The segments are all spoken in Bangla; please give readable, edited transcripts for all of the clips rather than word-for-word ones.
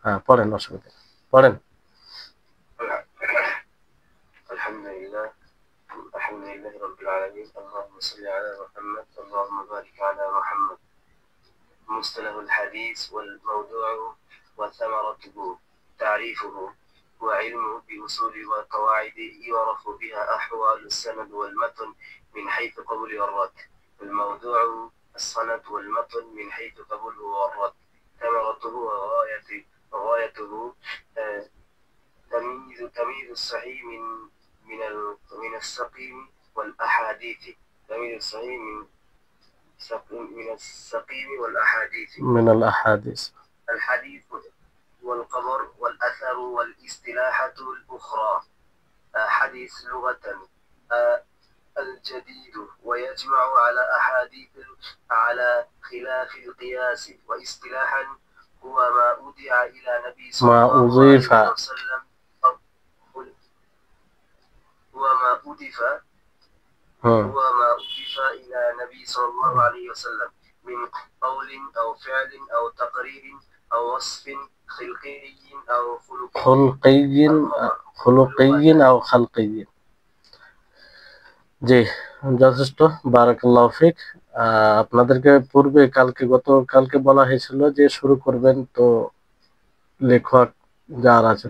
হ্যাঁ, পড়েন, অসুবিধা নেই, পড়েন। আলহামদুলিল্লাহ আলহামদুলিল্লাহ রাব্বিল আলামিন আল্লাহুম্মা সাল্লি আলা মুহাম্মাদ আল্লাহুম্মা বারিক আলা মুহাম্মাদ مصطلح الحديث والموضوع وثمرته تعريفه وعلمه بأصول وقواعد يعرف بها أحوال السند والمتن من حيث قبول والرد. الموضوع السند والمتن من حيث قبوله والرد. ثمرته وغايته تمييز الصحيح من السقيم والأحاديث. تمييز الصحيح من السقيم والأحاديث. من الأحاديث. الحديث والخبر والأثر والاصطلاحات الأخرى. حديث لغة الجديد ويجمع على أحاديث على خلاف القياس. واصطلاحا هو ما أودع إلى نبي صلى الله عليه وسلم هو ما أضيف إلى نبي صلى الله عليه وسلم من قول أو فعل أو تقرير أو وصف خلقي أو خلقي أو خلقي. জি, যথেষ্ট। বারাকাল্লাহু ফিক। আপনাদেরকে পূর্বে গতকালকে বলা হয়েছিল যে শুরু করবেন, তো লেখক যার আছে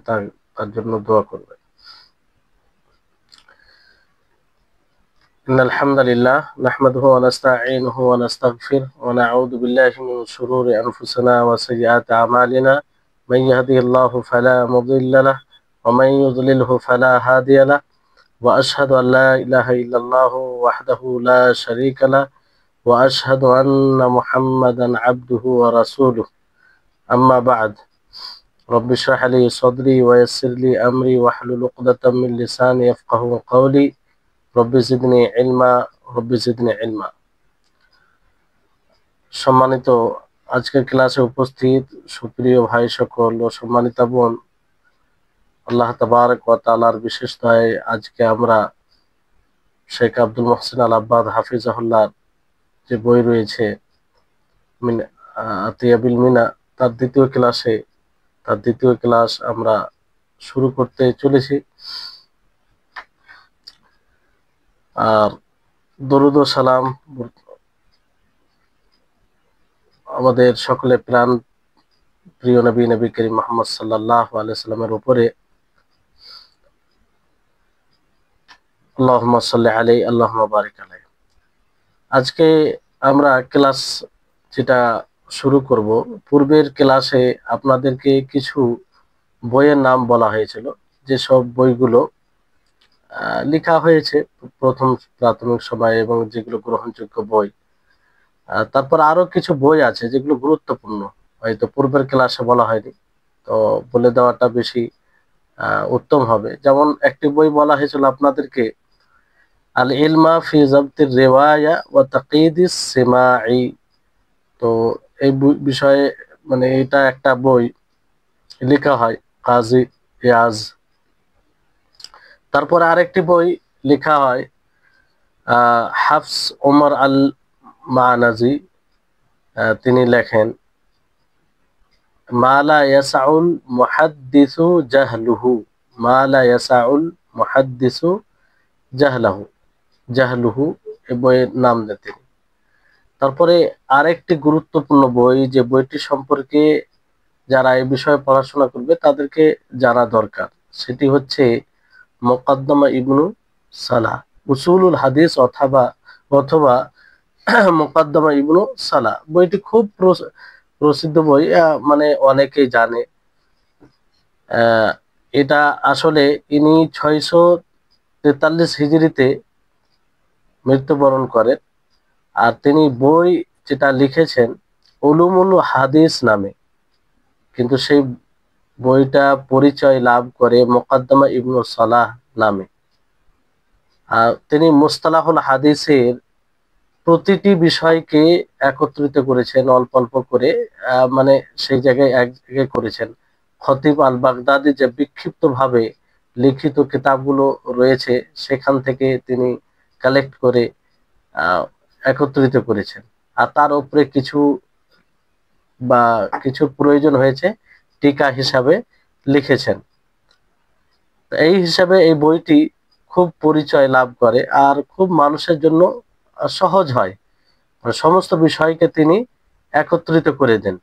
তার জন্য দোয়া করবেন। إن الحمد لله نحمده ونستعينه ونستغفره ونعوذ بالله من شرور أنفسنا وسيئات أعمالنا من يهده الله فلا مضل له ومن يضلله فلا هادي له وأشهد أن لا إله إلا الله وحده لا شريك له وأشهد أن محمدا عبده ورسوله أما بعد رب اشرح لي صدري ويسر لي أمري واحلل عقدة من لساني يفقهوا قولي রব্বি জিদনি ইলমা রব্বি জিদনি ইলমা। সম্মানিত আজকের ক্লাসে উপস্থিত সুপ্রিয় ভাই সকল ও সম্মানিতা বোন, আল্লাহ তাবারক ওয়া তাআলার বিশেষ দয়ায় আজকে আমরা শেখ আব্দুল মুহসিন আল আব্বাদ হাফিজাহুল্লাহর যে বই রয়েছে আতিয়াবিল মিনা, তার দ্বিতীয় ক্লাস আমরা শুরু করতে চলেছি। আর দরুদ ও সালাম আমাদের সকলে প্রাণ প্রিয় নবী করিম মুহাম্মদ সাল্লাল্লাহু আলাইহি সাল্লামের উপরে। আল্লাহুম্মা সাল্লি আলাইহি আল্লাহুম্মা বারিক আলাইহি। আজকে আমরা ক্লাস যেটা শুরু করব, পূর্বের ক্লাসে আপনাদেরকে কিছু বইয়ের নাম বলা হয়েছিল, যেসব বইগুলো লেখা হয়েছে প্রথম প্রাথমিক সময়ে এবং যেগুলো গ্রহণযোগ্য বই। তারপর আরো কিছু বই আছে যেগুলো গুরুত্বপূর্ণ, হয়তো পূর্বের ক্লাসে বলা হয়নি, তো বলে দেওয়াটা বেশি উত্তম হবে। যেমন একটি বই বলা হয়েছিল আপনাদেরকে আল ইলমা ফি যাবতির রিওয়ায়া ওয়া তাকয়িদিস সিমাঈ। তো এই বিষয়ে মানে এটা একটা বই লেখা হয় কাজী ইয়াজ। তারপর আরেকটি বই লেখা হয় হাফস ওমর আল মানাজি। তিনি লেখেন মালা ইয়াসাউল মুহাদ্দিসু জাহলুহু, মালা ইয়াসাউল মুহাদ্দিসু জাহলুহু, এই বইয়ের নাম দেন তিনি। তারপরে আরেকটি গুরুত্বপূর্ণ বই, যে বইটি সম্পর্কে যারা এই বিষয়ে পড়াশোনা করবে তাদেরকে জানা দরকার, সেটি হচ্ছে মুকদ্দমা ইবনু সালাহ, উসুলুল হাদিস অথবা মুকদ্দমা ইবনু সালাহ। বইটি খুব প্রসিদ্ধ বই, মানে অনেকেই জানে। এটা আসলে ইনি 643 হিজরিতে মৃত্যুবরণ করেন। আর তিনি বই যেটা লিখেছেন উলুমুল হাদিস নামে, কিন্তু সেই বইটা পরিচয় লাভ করে মুকদ্দমা ইবনু সালাহ নামে। তিনি মুস্তালাহুল হাদিসের প্রতিটি বিষয়কে একত্রিত করেছেন অল্প অল্প করে, মানে সেই জায়গায় এক জায়গায় করেছেন। খতিব আল বাগদাদি যে বিক্ষিপ্তভাবে লিখিত কিতাবগুলো রয়েছে সেখান থেকে তিনি কালেক্ট করে একত্রিত করেছেন। আর তার উপরে কিছু প্রয়োজন হয়েছে টিকা হিসাবে লিখেছেন। এই হিসাবে এই বইটি খুব পরিচয় লাভ করে আর খুব মানুষের জন্য সহজ হয়, সমস্ত বিষয়কে তিনি একত্রিত করে দেন।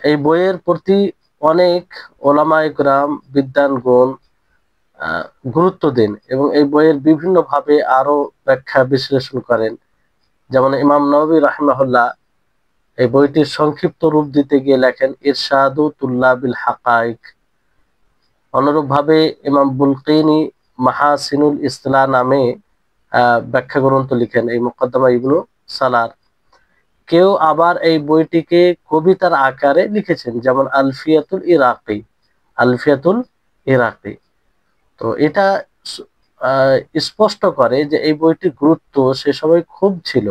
এই বইয়ের প্রতি অনেক ওলামায়ে কেরাম বিদ্বানগণ গুরুত্ব দেন এবং এই বইয়ের বিভিন্ন ভাবে আরো ব্যাখ্যা বিশ্লেষণ করেন। যেমন ইমাম নববী রাহিমাহুল্লাহ এই বইটির সংক্ষিপ্ত রূপ দিতে গিয়ে লেখেন ইরশাদু তুল্লাবিল হাকাইক। অনুরূপ ভাবে ইমাম বুলকিনী মাহাসিনুল ইসতিলাহ নামে ব্যাখ্যা গ্রন্থ লিখেন এই মুকদ্দমা ইবনু সালার। কেউ আবার এই বইটিকে কবিতার আকারে লিখেছেন, যেমন আলফিয়াতুল ইরাকি। আলফিয়াতুল ইরাকি তো এটা স্পষ্ট করে যে এই বইটির গুরুত্ব সে সময় খুব ছিল,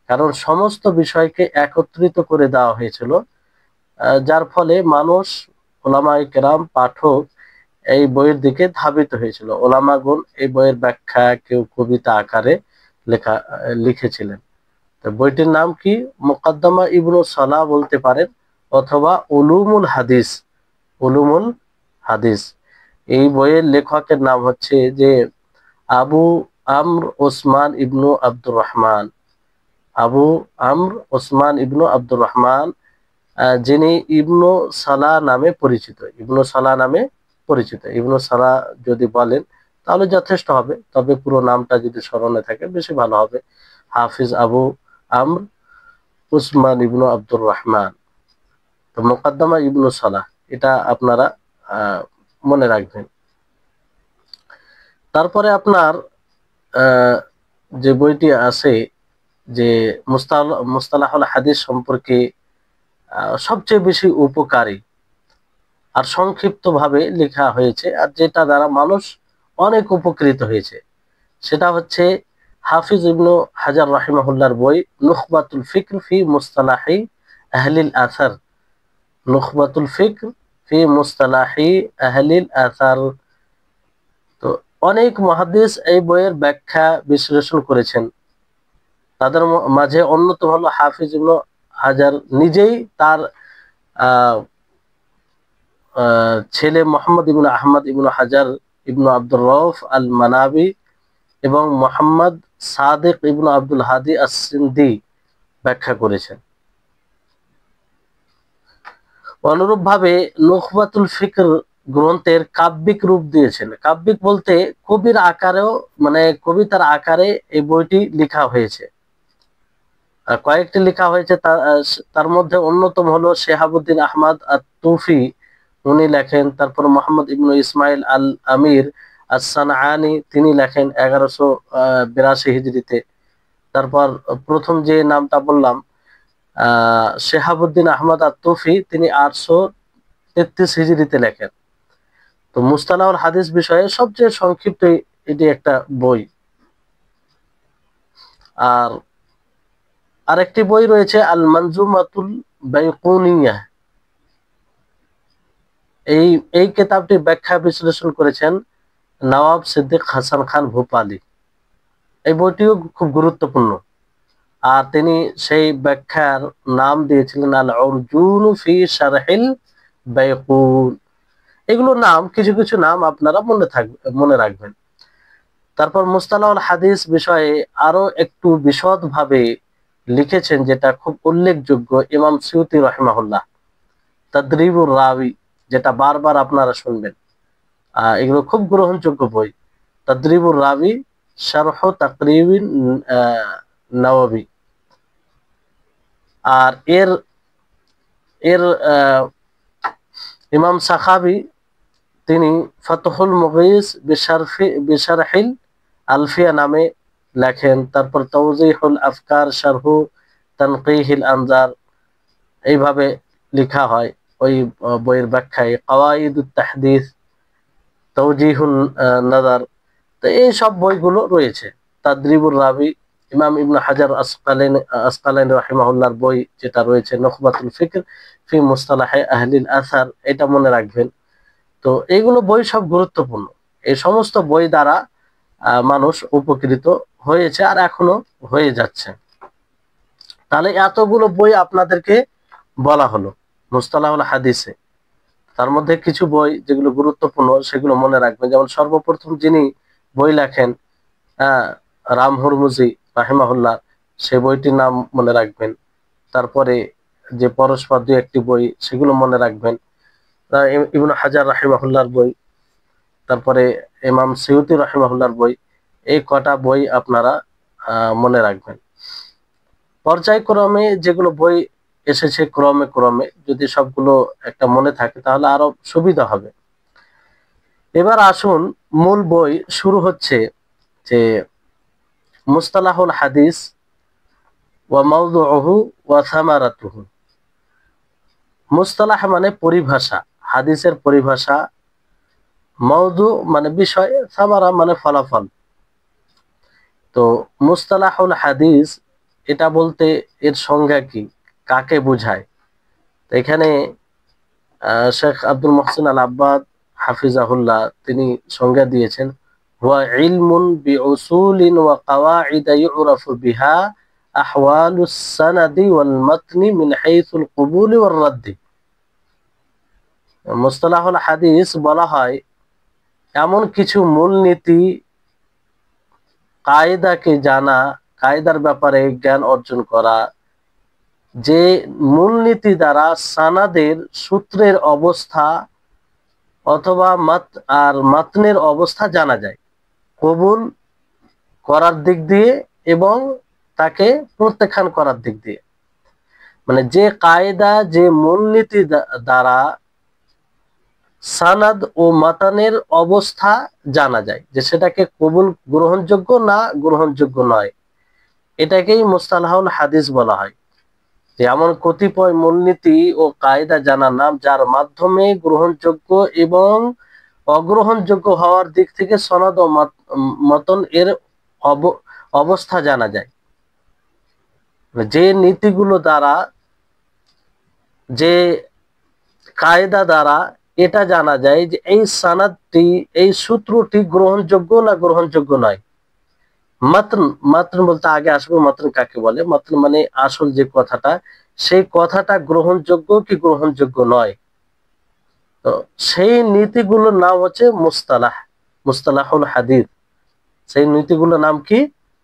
কারণ সমস্ত বিষয়কে একত্রিত করে দেওয়া হয়েছিল, যার ফলে মানুষ, ওলামায়ে কেরাম, পাঠক এই বইয়ের দিকে ধাবিত হয়েছিল। ওলামাগণ এই বইয়ের ব্যাখ্যা কেউ কবিতা আকারে লিখেছিলেন। তো বইটির নাম কি? মুকদ্দমা ইবনু সালাহ বলতে পারেন, অথবা উলুমুল হাদিস। উলুমুল হাদিস এই বইয়ের লেখকের নাম হচ্ছে যে আবু আমর ওসমান ইবনু আব্দুর রহমান। আবু আমর ওসমান ইবনু আব্দুর রহমান, যিনি ইবনু সালাহ নামে পরিচিত। ইবনু সালাহ নামে পরিচিত। ইবনু সালাহ যদি বলেন তাহলে যথেষ্ট হবে, তবে পুরো নামটা যদি স্মরণে থাকে বেশি ভালো হবে। হাফিজ আবু আমর উসমান ইবনু আব্দুর রহমান। তো মুকদ্দমা ইবনু সালাহ এটা আপনারা মনে রাখবেন। তারপরে আপনার যে বইটি আছে যে মুস্তালাহুল হাদিস সম্পর্কে সবচেয়ে বেশি উপকারী আর সংক্ষিপ্ত ভাবে লেখা হয়েছে, আর যেটা দ্বারা মানুষ অনেক উপকৃত হয়েছে, সেটা হচ্ছে হাফিজ ইবনু হাজার রাহিমাহুল্লাহর বই নুখবাতুল ফিকর ফি মুস্তালাহি আহলিল আসার। নুখবাতুল ফিকর ফি মুস্তালাহি আহলিল আসার। তো অনেক মুহাদ্দিস এই বইয়ের ব্যাখ্যা বিশ্লেষণ করেছেন। তাদের মাঝে অন্যতম হলো হাফিজ ইবনু হাজার নিজেই। তার ছেলে মোহাম্মদ ইবনু আহমদ ইবনু হাজার ইবনু আব্দুর রউফ আল মানাবি এবং মোহাম্মদ সাদিক ইবনু আব্দুল হাদি আস-সিন্দি ব্যাখ্যা করেছেন। অনুরূপ ভাবে নুখবাতুল ফিকর গ্রন্থের কাব্যিক রূপ দিয়েছেন। কাব্যিক বলতে কবির আকারেও, মানে কবিতার আকারে এই বইটি লেখা হয়েছে। কয়েকটি লেখা হয়েছে, তার মধ্যে অন্যতম হলো শেহাবুদ্দিন আহমদ আত-তুফি, উনি লেখেন। তারপর মোহাম্মদ ইবনু ইসমাইল আল আমির আস-সানআনি, তিনি লেখেন 1182 হিজরিতে। তারপর প্রথম যে নামটা বললাম শেহাবুদ্দিন আহমদ আত-তুফি, তিনি 833 হিজরিতে লেখেন। তো মুস্তালাহুল হাদিস বিষয়ে সবচেয়ে সংক্ষিপ্ত এটি একটা বই। আর আরেকটি বই রয়েছে আল মানজুমাতুল বাইকুনিয়াহ। এই কিতাবটি ব্যাখ্যা বিশ্লেষণ করেছেন নওয়াব সিদ্দিক হাসান খান ভূপালী। এই বইটিও খুব গুরুত্বপূর্ণ, আর তিনি সেই ব্যাখ্যার নাম দিয়েছিলেন আল উরজুন ফি শারহিল বাইকুন। এগুলোর নাম, কিছু কিছু নাম আপনারা মনে রাখবেন। তারপর মুস্তালাহুল হাদিস বিষয়ে আরো একটু বিশদভাবে লিখেছেন, যেটা খুব উল্লেখযোগ্য, ইমাম সিউতি রাহিমাহুল্লাহ। তাদরিবুর রাবি, যেটা বারবার আপনারা শুনবেন, এগুলো খুব গ্রহণযোগ্য বই। তাদরিবুর রাবি শারহ তাকরিবিন নওয়াবি। আর এর ইমাম সাখাবি, তিনি ফাতহুল মুগীস বিশারহিল আলফিয়া নামে লেখেন। তারপর তাওজিহুল আফকার শারহু তানকিহিল আনজার, এইভাবে লেখা হয় ওই বইয়ের ব্যাখ্যায়। কাওয়াইদুত তাহদিস, তাওজিহুন নাজার, তো এই সব বইগুলো রয়েছে। তাদরিবুর রাবি, ইমাম ইবনে হাজার আসকালানি রাহিমাহুল্লাহর বই যেটা রয়েছে নুখবাতুল ফিকর ফি মুস্তালাহি আহলিল আসার, এটা মনে রাখবেন। তো এইগুলো বই সব গুরুত্বপূর্ণ। এই সমস্ত বই দ্বারা মানুষ উপকৃত হয়েছে আর এখনো হয়ে যাচ্ছে। তাহলে এতগুলো বই আপনাদেরকে বলা হলো, মুস্তালাহুল হাদিসে। তার মধ্যে কিছু বই যেগুলো গুরুত্বপূর্ণ সেগুলো মনে রাখবেন। যেমন সর্বপ্রথম যিনি বই লেখেন রাম হুরমুজি রাহিমাহুল্লাহ, সেই বইটির নাম মনে রাখবেন। তারপরে যে পরস্পর দুই একটি বই সেগুলো মনে রাখবেন। ইবনে হাজার রাহিমাহুল্লাহর বই, তারপরে ইমাম সিউতি রাহিমাহুল্লাহর বই, এই কটা বই আপনারা মনে রাখবেন। পর্যায়ক্রমে যেগুলো বই এসেছে ক্রমে ক্রমে যদি সবগুলো একটা মনে থাকে তাহলে আরো সুবিধা হবে। এবার আসুন, মূল বই শুরু হচ্ছে যে মুস্তালাহুল হাদিস ওয়া মাওদুউহু ওয়া সামারাতুহু। মুস্তালাহ মানে পরিভাষা, হাদিসের পরিভাষা, মাওদু মানে বিষয়, সামারা মানে ফলাফল। তো মুস্তালাহুল হাদিস এটা বলতে এর সংজ্ঞা কি, কাকে বোঝায়? তো এখানে শেখ আব্দুল মুহসিন আল আব্বাদ হাফিজাহুল্লাহ তিনি সংজ্ঞা দিয়েছেন, হুয়া ইলমুন বিউসুলিন ওয়া কাওয়াইদ ইউরাফু বিহা আহওয়ালুস সানাদি ওয়াল মাতনি মিন হাইসুল কুবুল ওয়ার রাদ্দি। মুস্তালাহুল হাদিস বলা হয় এমন কিছু মূলনীতি, কায়দাকে জানা, কায়দার ব্যাপারে জ্ঞান অর্জন করা, যে মূলনীতি দ্বারা সানাদের সূত্রের অবস্থা অথবা মাতনের অবস্থা জানা যায়, কবুল করার দিক দিয়ে এবং তাকে প্রত্যাখ্যান করার দিক দিয়ে। মানে যে কায়দা, যে মূলনীতি দ্বারা সানাদ ও মাতানের অবস্থা জানা যায়, যে সেটাকে কবুল গ্রহণযোগ্য না গ্রহণযোগ্য নয়, এটাকেই মুস্তালাহুল হাদিস বলা হয়। যে এমন কতিপয় মূলনীতি ও কায়দা জানার নাম যার মাধ্যমে গ্রহণযোগ্য এবং অগ্রহণযোগ্য হওয়ার দিক থেকে সনদ ও মতন এর অবস্থা জানা যায়। যে নীতিগুলো দ্বারা, যে কায়দা দ্বারা এটা জানা যায় যে এই সনদটি, এই সূত্রটি গ্রহণযোগ্য না গ্রহণযোগ্য নয়। মাতন, মাতন বলতে আগে আসবে, মাতন কাকে বলে? মাতন মানে আসল যে কথাটা, সেই কথাটা গ্রহণযোগ্য কি গ্রহণযোগ্য নয়। তো সেই নীতিগুলোর নাম হচ্ছে মুস্তালাহ, মুস্তালাহুল হাদিস। সেই নীতিগুলোর নাম কি?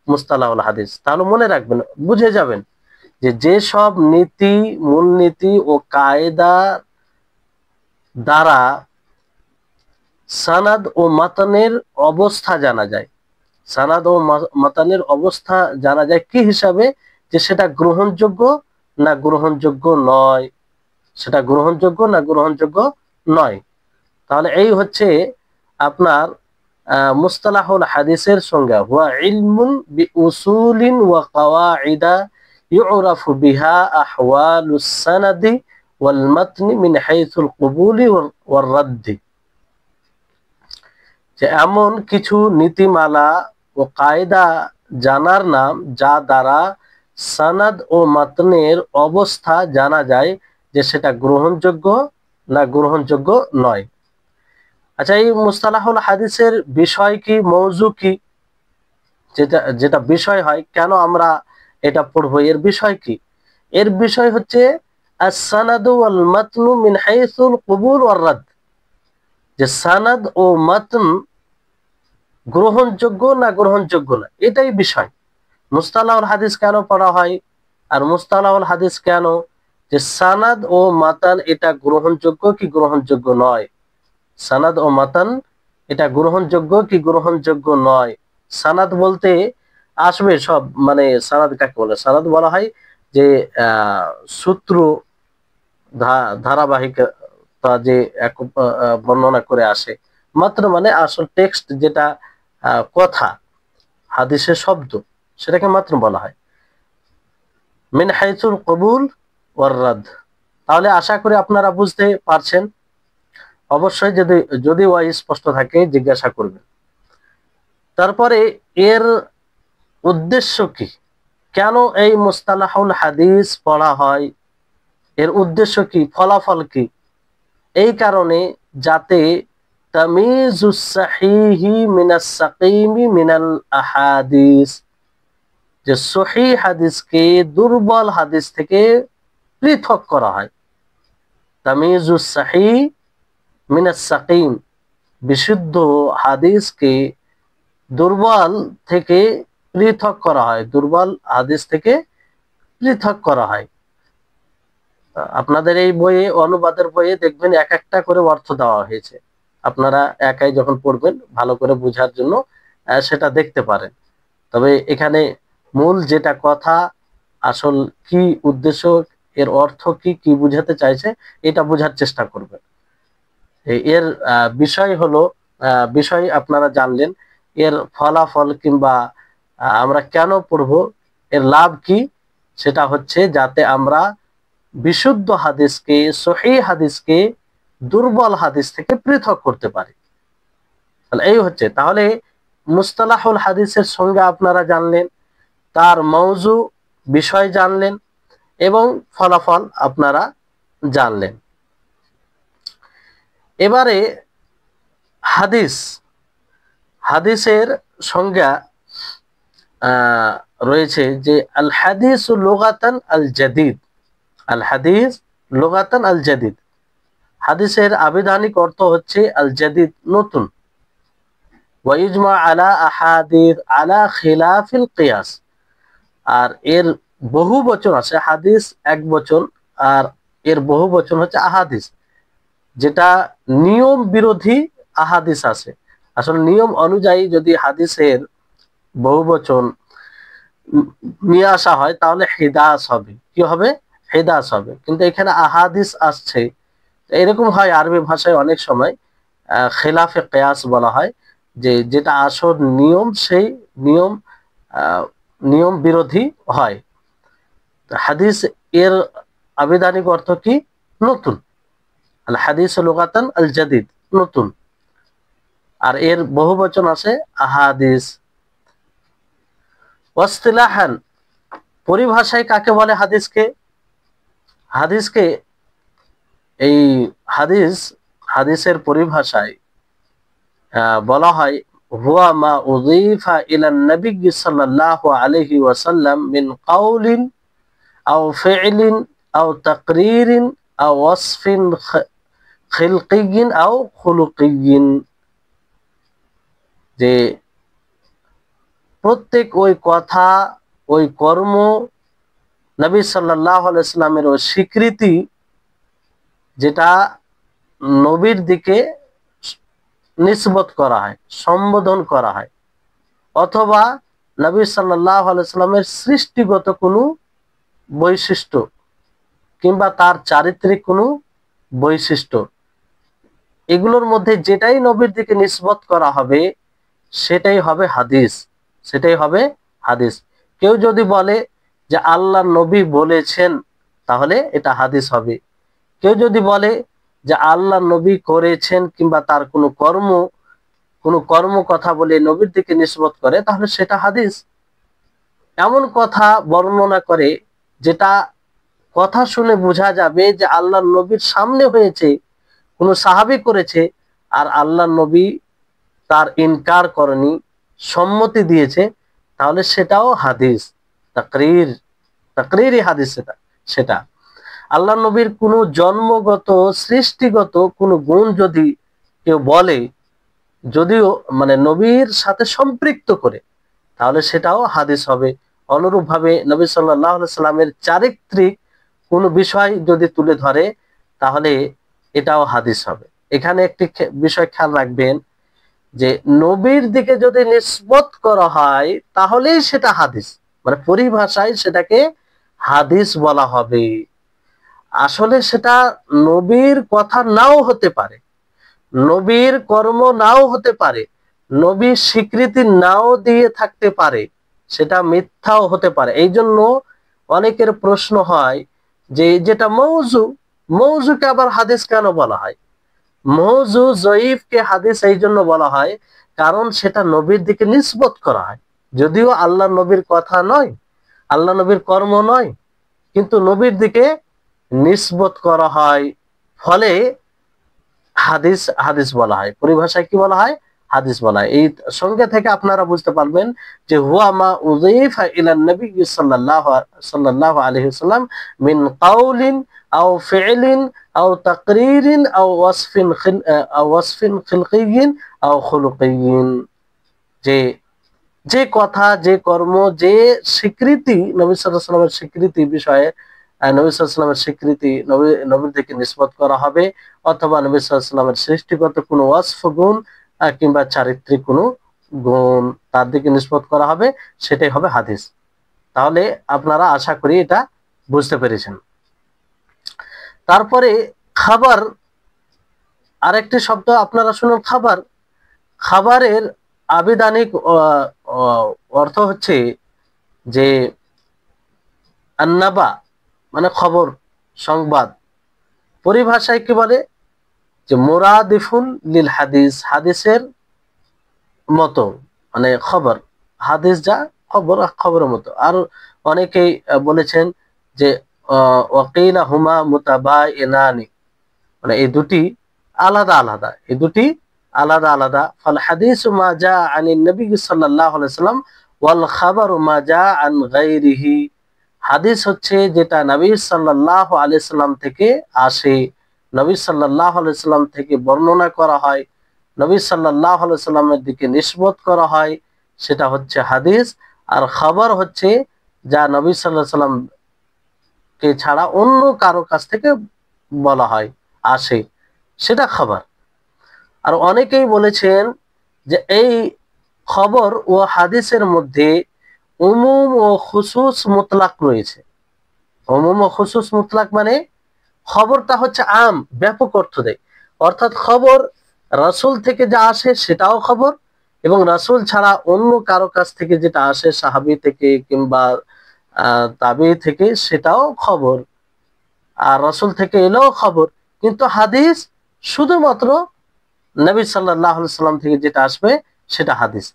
মুস্তালাহুল হাদিস। তাহলে মনে রাখবেন, বুঝে যাবেন যে যেসব নীতি, মূলনীতি ও কায়দা দ্বারা সানাদ ও মাতানের অবস্থা জানা যায়, সানাদ ও মাতানের অবস্থা জানা যায় কি হিসাবে? যে সেটা গ্রহণযোগ্য না গ্রহণযোগ্য নয়, সেটা গ্রহণযোগ্য না গ্রহণযোগ্য নয়। তাহলে এই হচ্ছে আপনার মুস্তালাহুল হাদিসের সংজ্ঞা, হুয়া ইলমুন বিউসুলিন ওয়া কাওয়াইদা ইউরাফু বিহা আহওয়ালুস সানাদি ওয়াল মাতনি মিন হাইসুল কুবুলি ওয়ার রাদ্দি। যে এমন কিছু নীতিমালা ও কায়দা জানার নাম যা দ্বারা সনদ ও মাতনের অবস্থা জানা যায়, যে সেটা গ্রহণযোগ্য না গ্রহণযোগ্য নয়। আচ্ছা, এই মুস্তালাহুল হাদিসের বিষয় কি, মওজু কি, যেটা যেটা বিষয় হয়, কেন আমরা এটা পড়বো, এর বিষয় কি? এর বিষয় হচ্ছে আস-সানাদু ওয়াল মাতনু মিন হাইসুল কুবুল ওয়ার রাদ। যে সানাদ ও মাতন গ্রহণযোগ্য না গ্রহণযোগ্য না, এটাই বিষয়। মুস্তালাহুল হাদিস কেন পড়া হয়, আর মুস্তালাহুল হাদিস কেন? যে সানাদ ও মাতান এটা গ্রহণযোগ্য কি গ্রহণযোগ্য নয়, সানাদ ও মাতান এটা গ্রহণযোগ্য কি গ্রহণযোগ্য নয়। সানাদ বলতে আসবে সব, মানে সানাদ কাকে বলে? সানাদ বলা হয় যে সূত্র, ধারাবাহিকতা যে বর্ণনা করে আসে। মাত্র মানে আসল টেক্সট, যেটা কথা, হাদিসের শব্দ, সেটাকে মাত্র বলা হয়। মিন হাইসুল কবুল ওয়ার রাদ। তাহলে আশা করি আপনারা বুঝতে পারছেন। অবশ্যই যদি যদি স্পষ্ট থাকে জিজ্ঞাসা করবেন। তারপরে এর উদ্দেশ্য কি, কেন এই মুস্তালাহুল হাদিস পড়া হয়, এর উদ্দেশ্য কি, ফলাফল কি? এই কারণে যাতে তামিজুস সাহিহি মিনাস সাকিমি মিনাল আহাদিস, যে সহিহ হাদিসকে দুর্বল হাদিস থেকে পৃথক করা হয়। তামিজুস সাহি মিনাস সাকিম, বিশুদ্ধ হাদিসকে দুর্বল থেকে পৃথক করা হয়, দুর্বল হাদিস থেকে পৃথক করা হয়। আপনাদের এই বইয়ে, অনুবাদের বইয়ে দেখবেন এক একটা করে অর্থ দেওয়া হয়েছে, আপনারা একাই যখন পড়বেন ভালো করে বোঝার জন্য সেটা দেখতে পারেন। তবে এখানে মূল যেটা কথা, আসল কি উদ্দেশ্য, এর অর্থ কি, কি বুঝাতে চাইছে, এটা বোঝার চেষ্টা করবেন। এর বিষয় হলো, বিষয় আপনারা জানলেন, এর ফলাফল কিংবা আমরা কেন পড়বো, এর লাভ কি, সেটা হচ্ছে যাতে আমরা বিশুদ্ধ হাদিসকে, সহিহ হাদিসকে দুর্বল হাদিস থেকে পৃথক করতে পারি। তাহলে এই হচ্ছে, তাহলে মুস্তালাহুল হাদিসের সঙ্গে আপনারা জানলেন, তার মওজু বিষয় জানলেন এবং ফলাফল আপনারা জানলেন। এবারে হাদিস, হাদিসের সংজ্ঞা রয়েছে যে আল হাদিস লুগাতান আল জাদিদ, আল হাদিস লুগাতান আল জাদিদ, হাদিসের আবিধানিক অর্থ হচ্ছে আল জাদিদ, নতুন। ওয়া ইজমা আলা আহাদিস আলা খিলাফিল কিয়াস, আর এর বহু বচন আছে, হাদিস এক বচন, আর এর বহু বচন হচ্ছে আহাদিস, যেটা নিয়ম বিরোধী আহাদিস আছে। আসলে নিয়ম অনুযায়ী যদি হাদিসের বহু বচন নিয়ে আসা হয় তাহলে হিদাস হবে, কি হবে, হিদাস হবে। কিন্তু এখানে আহাদিস আসছে, এরকম হয় আরবি ভাষায় অনেক সময় খেলাফে কিয়াস বলা হয়, যে যেটা আসল নিয়ম সেই নিয়ম নিয়ম বিরোধী হয়। হাদিস এর আবিধানিক অর্থ কি, নতুন। আল হাদিস লুগাতান আল জাদিদ, নতুন। আর এর বহু বচন আছে আহাদিস। ওয়াসতিলাহান, পরিভাষায় কাকে বলে হাদিসকে, হাদিসকে এই হাদিস, হাদিসের পরিভাষায় বলা হয় হুয়া মা উযীফা ইলা নবী সাল্লাল্লাহু আলাইহি ওয়াসাল্লাম মিন কাউলিন আও ফি'লিন আও তাকরীরিন আও ওয়াসফিন খিলকিয়্যিন আও খুলুকিয়্যিন, যে প্রত্যেক ওই কথা, ওই কর্ম, নবী সাল্লাল্লাহু আলাইহি ওয়াসাল্লামের ওই স্বীকৃতি, যেটা নবীর দিকে নিসবত করা হয়, সম্বোধন করা হয়, অথবা নবী সাল্লাল্লাহু আলাইহি ওয়াসাল্লামের সৃষ্টিগত কোনো বৈশিষ্ট্য কিংবা তার চারিত্রিক কোনো বৈশিষ্ট্য, এগুলোর মধ্যে যেটাই নবীর দিকে নিসবত করা হবে সেটাই হবে হাদিস, সেটাই হবে হাদিস। কেউ যদি বলে যে আল্লাহ নবী বলেছেন তাহলে এটা হাদিস হবে। কেউ যদি বলে যে আল্লাহ নবী করেছেন কিংবা তার কোনো কর্ম কথা বলে নবীর দিকে নিসবত করে তাহলে সেটা হাদিস। এমন কথা বর্ণনা করে যেটা কথা শুনে বোঝা যাবে যে আল্লাহ নবীর সামনে হয়েছে, কোনো সাহাবী করেছে, আর আল্লাহ নবী তার ইনকার করেনি, সম্মতি দিয়েছে, তাহলে সেটাও হাদিস, তাকরীরি হাদিস সেটা। আল্লাহ নবীর কোনো জন্মগত, সৃষ্টিগত কোনো গুণ যদি কেউ বলে, যদিও মানে নবীর সাথে সম্পৃক্ত করে, তাহলে সেটাও হাদিস হবে। অনুরূপভাবে নবী সাল্লাল্লাহু আলাইহি সাল্লামের চারিত্রিক কোনো বিষয় যদি তুলে ধরে তাহলে এটাও হাদিস হবে। এখানে একটি বিষয় খেয়াল রাখবেন যে নবীর দিকে যদি নিসবত করা হয় তাহলেই সেটা হাদিস, মানে পরিভাষায় সেটাকে হাদিস বলা হবে। আসলে সেটা নবীর কথা নাও হতে পারে, নবীর কর্ম নাও হতে পারে, নবীর স্বীকৃতি নাও দিয়ে থাকতে পারে, সেটা মিথ্যাও হতে পারে। এই জন্য অনেকের প্রশ্ন হয় যে যেটা মওযু, মওযুকে আবার হাদিস কেন বলা হয়? মওযু জয়ীফকে হাদিস এই জন্য বলা হয় কারণ সেটা নবীর দিকে নিসবত করা হয়, যদিও আল্লাহ নবীর কথা নয়, আল্লাহ নবীর কর্ম নয়, কিন্তু নবীর দিকে নিসবত করা হয়, ফলে হাদিস হাদিস বলা হয়। পরিভাষায় কি বলা হয়? হাদিস বলা হয়। এই সংজ্ঞা থেকে আপনারা বুঝতে পারবেন যে হুয়া মা উযীফা ইলা নবী সাল্লাল্লাহু আলাইহি ওয়াসাল্লাম মিন কাউলিন আও ফি'লিন আও তাকরিরিন আও ওয়াসফিন খিলকিয়্যিন আও খুলুকিয়্যিন, যে যে কথা, যে কর্ম, যে স্বীকৃতি নবী সাল্লাল্লাহু আলাইহি ওয়াসাল্লামের স্বীকৃতি বিষয়ে নবী সাল্লাল্লাহু আলাইহি ওয়াসাল্লামের স্বীকৃতি নবীর দিকে নিসবত করা হবে, অথবা নবী সাল্লাল্লাহু আলাইহি ওয়াসাল্লামের সৃষ্টিগত কোনো ওয়াসফ গুণ কিংবা চারিত্রিক কোনো গুণ তার দিকে নিসবত করা হবে, সেটাই হবে হাদিস। তাহলে আপনারা আশা করি এটা বুঝতে পেরেছেন। তারপরে খাবার, আরেকটি শব্দ আপনারা শুনুন, খাবার। খাবারের আবিধানিক অর্থ হচ্ছে যে আন্নাবা মানে খবর, সংবাদ। পরিভাষায় কি বলে যে মুরাদিফুন লিল হাদিস, হাদিসের মতো, মানে খবর, হাদিস যা খবর, খবরের মতো। আর অনেকেই বলেছেন যে ওয়াকিলা হুমা মুতাবাইনানি, মানে এই দুটি আলাদা আলাদা, এই দুটি আলাদা আলাদা। ফাল হাদিসু মা জা আনিন নবী সাল্লাল্লাহু আলাইহি ওয়াসাল্লাম ওয়াল খাবারু মা জা আন গায়রিহি, হাদিস হচ্ছে যেটা নবী সাল্লাল্লাহু আলাইহি সাল্লাম থেকে আসে, নবী সাল্লাল্লাহু আলাইহি সাল্লাম থেকে বর্ণনা করা হয়, নবী সাল্লাল্লাহু আলাইহি সাল্লামের দিকে নিসবত করা হয়, সেটা হচ্ছে হাদিস। আর খবর হচ্ছে যা নবী সাল্লাল্লাহু আলাইহি সাল্লাম কে ছাড়া অন্য কারো কাছ থেকে বলা হয়, আসে, সেটা খবর। আর অনেকেই বলেছেন যে এই খবর ও হাদিসের মধ্যে উমুম ও খুসুস মুতলাক রয়েছে। উমুম ও খুসুস মুতলাক মানে খবরটা হচ্ছে আম, ব্যাপক অর্থ দেয়, অর্থাৎ খবর রাসূল থেকে যা আসে সেটাও খবর, এবং রাসূল ছাড়া অন্য কারো কাছ থেকে যেটা আসে, সাহাবী থেকে কিংবা তাবী থেকে, সেটাও খবর। আর রাসূল থেকে এলেও খবর। কিন্তু হাদিস শুধুমাত্র নবী সাল্লাল্লাহু আলাইহি সাল্লাম থেকে যেটা আসবে সেটা হাদিস।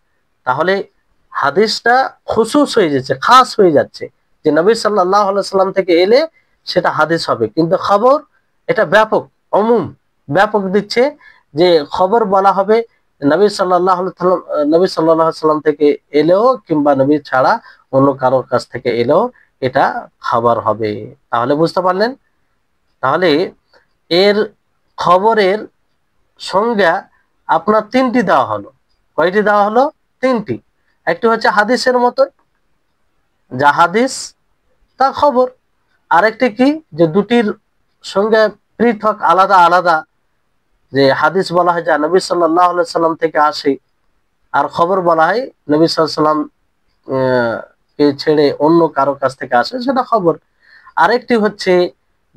তাহলে হাদিসটা খুসুস হয়ে যাচ্ছে, খাস হয়ে যাচ্ছে, যে নবী সাল্লাল্লাহু আলাইহি সাল্লাম থেকে এলে সেটা হাদিস হবে। কিন্তু খবর এটা ব্যাপক, অমুম, ব্যাপক দিচ্ছে, যে খবর বলা হবে নবী সাল্লাল্লাহু আলাইহি সাল্লাম, নবী সাল্লাল্লাহু আলাইহি সাল্লাম থেকে এলেও কিংবা নবী ছাড়া অন্য কারোর কাছ থেকে এলেও এটা খবর হবে। তাহলে বুঝতে পারলেন? তাহলে এর খবরের সংজ্ঞা আপনার তিনটি দেওয়া হলো। কয়টি দেওয়া হলো? তিনটি। একটি হচ্ছে হাদিসের মতো, যা হাদিস তা খবর। আরেকটি কি, যে দুটির সংজ্ঞা পৃথক, আলাদা আলাদা, যে হাদিস বলা হয় যা নবী সাল্লাল্লাহু আলাইহি সাল্লাম থেকে আসে, আর খবর বলা হয় নবী সাল্লাল্লাহু আলাইহি সাল্লাম কে ছেড়ে অন্য কারো কাছ থেকে আসে, সেটা খবর। আরেকটি হচ্ছে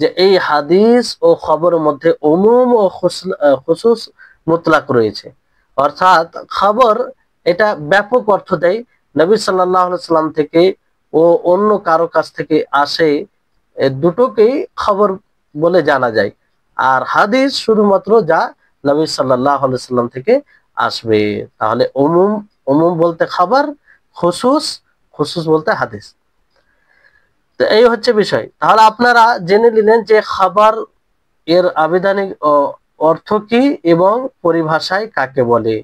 যে এই হাদিস ও খবরের মধ্যে উমুম ও খুসুস মুতলাক রয়েছে, অর্থাৎ খবর এটা ব্যাপক অর্থ দেয়, নবী সাল্লাল্লাহু আলাইহি সাল্লাম থেকে ও অন্য কারো কাছ থেকে আসে, দুটোকেই খবর বলে জানা যায়। আর হাদিস শুধুমাত্র যা নবী সাল্লাল্লাহু আলাইহি সাল্লাম থেকে আসবে। তাহলে উমুম, উমুম বলতে খবর, খুসুস, খুসুস বলতে হাদিস। তো এই হচ্ছে বিষয়। তাহলে আপনারা জেনে নিলেন যে খাবার এর আবিধানিক অর্থ কি এবং পরিভাষায় কাকে বলে।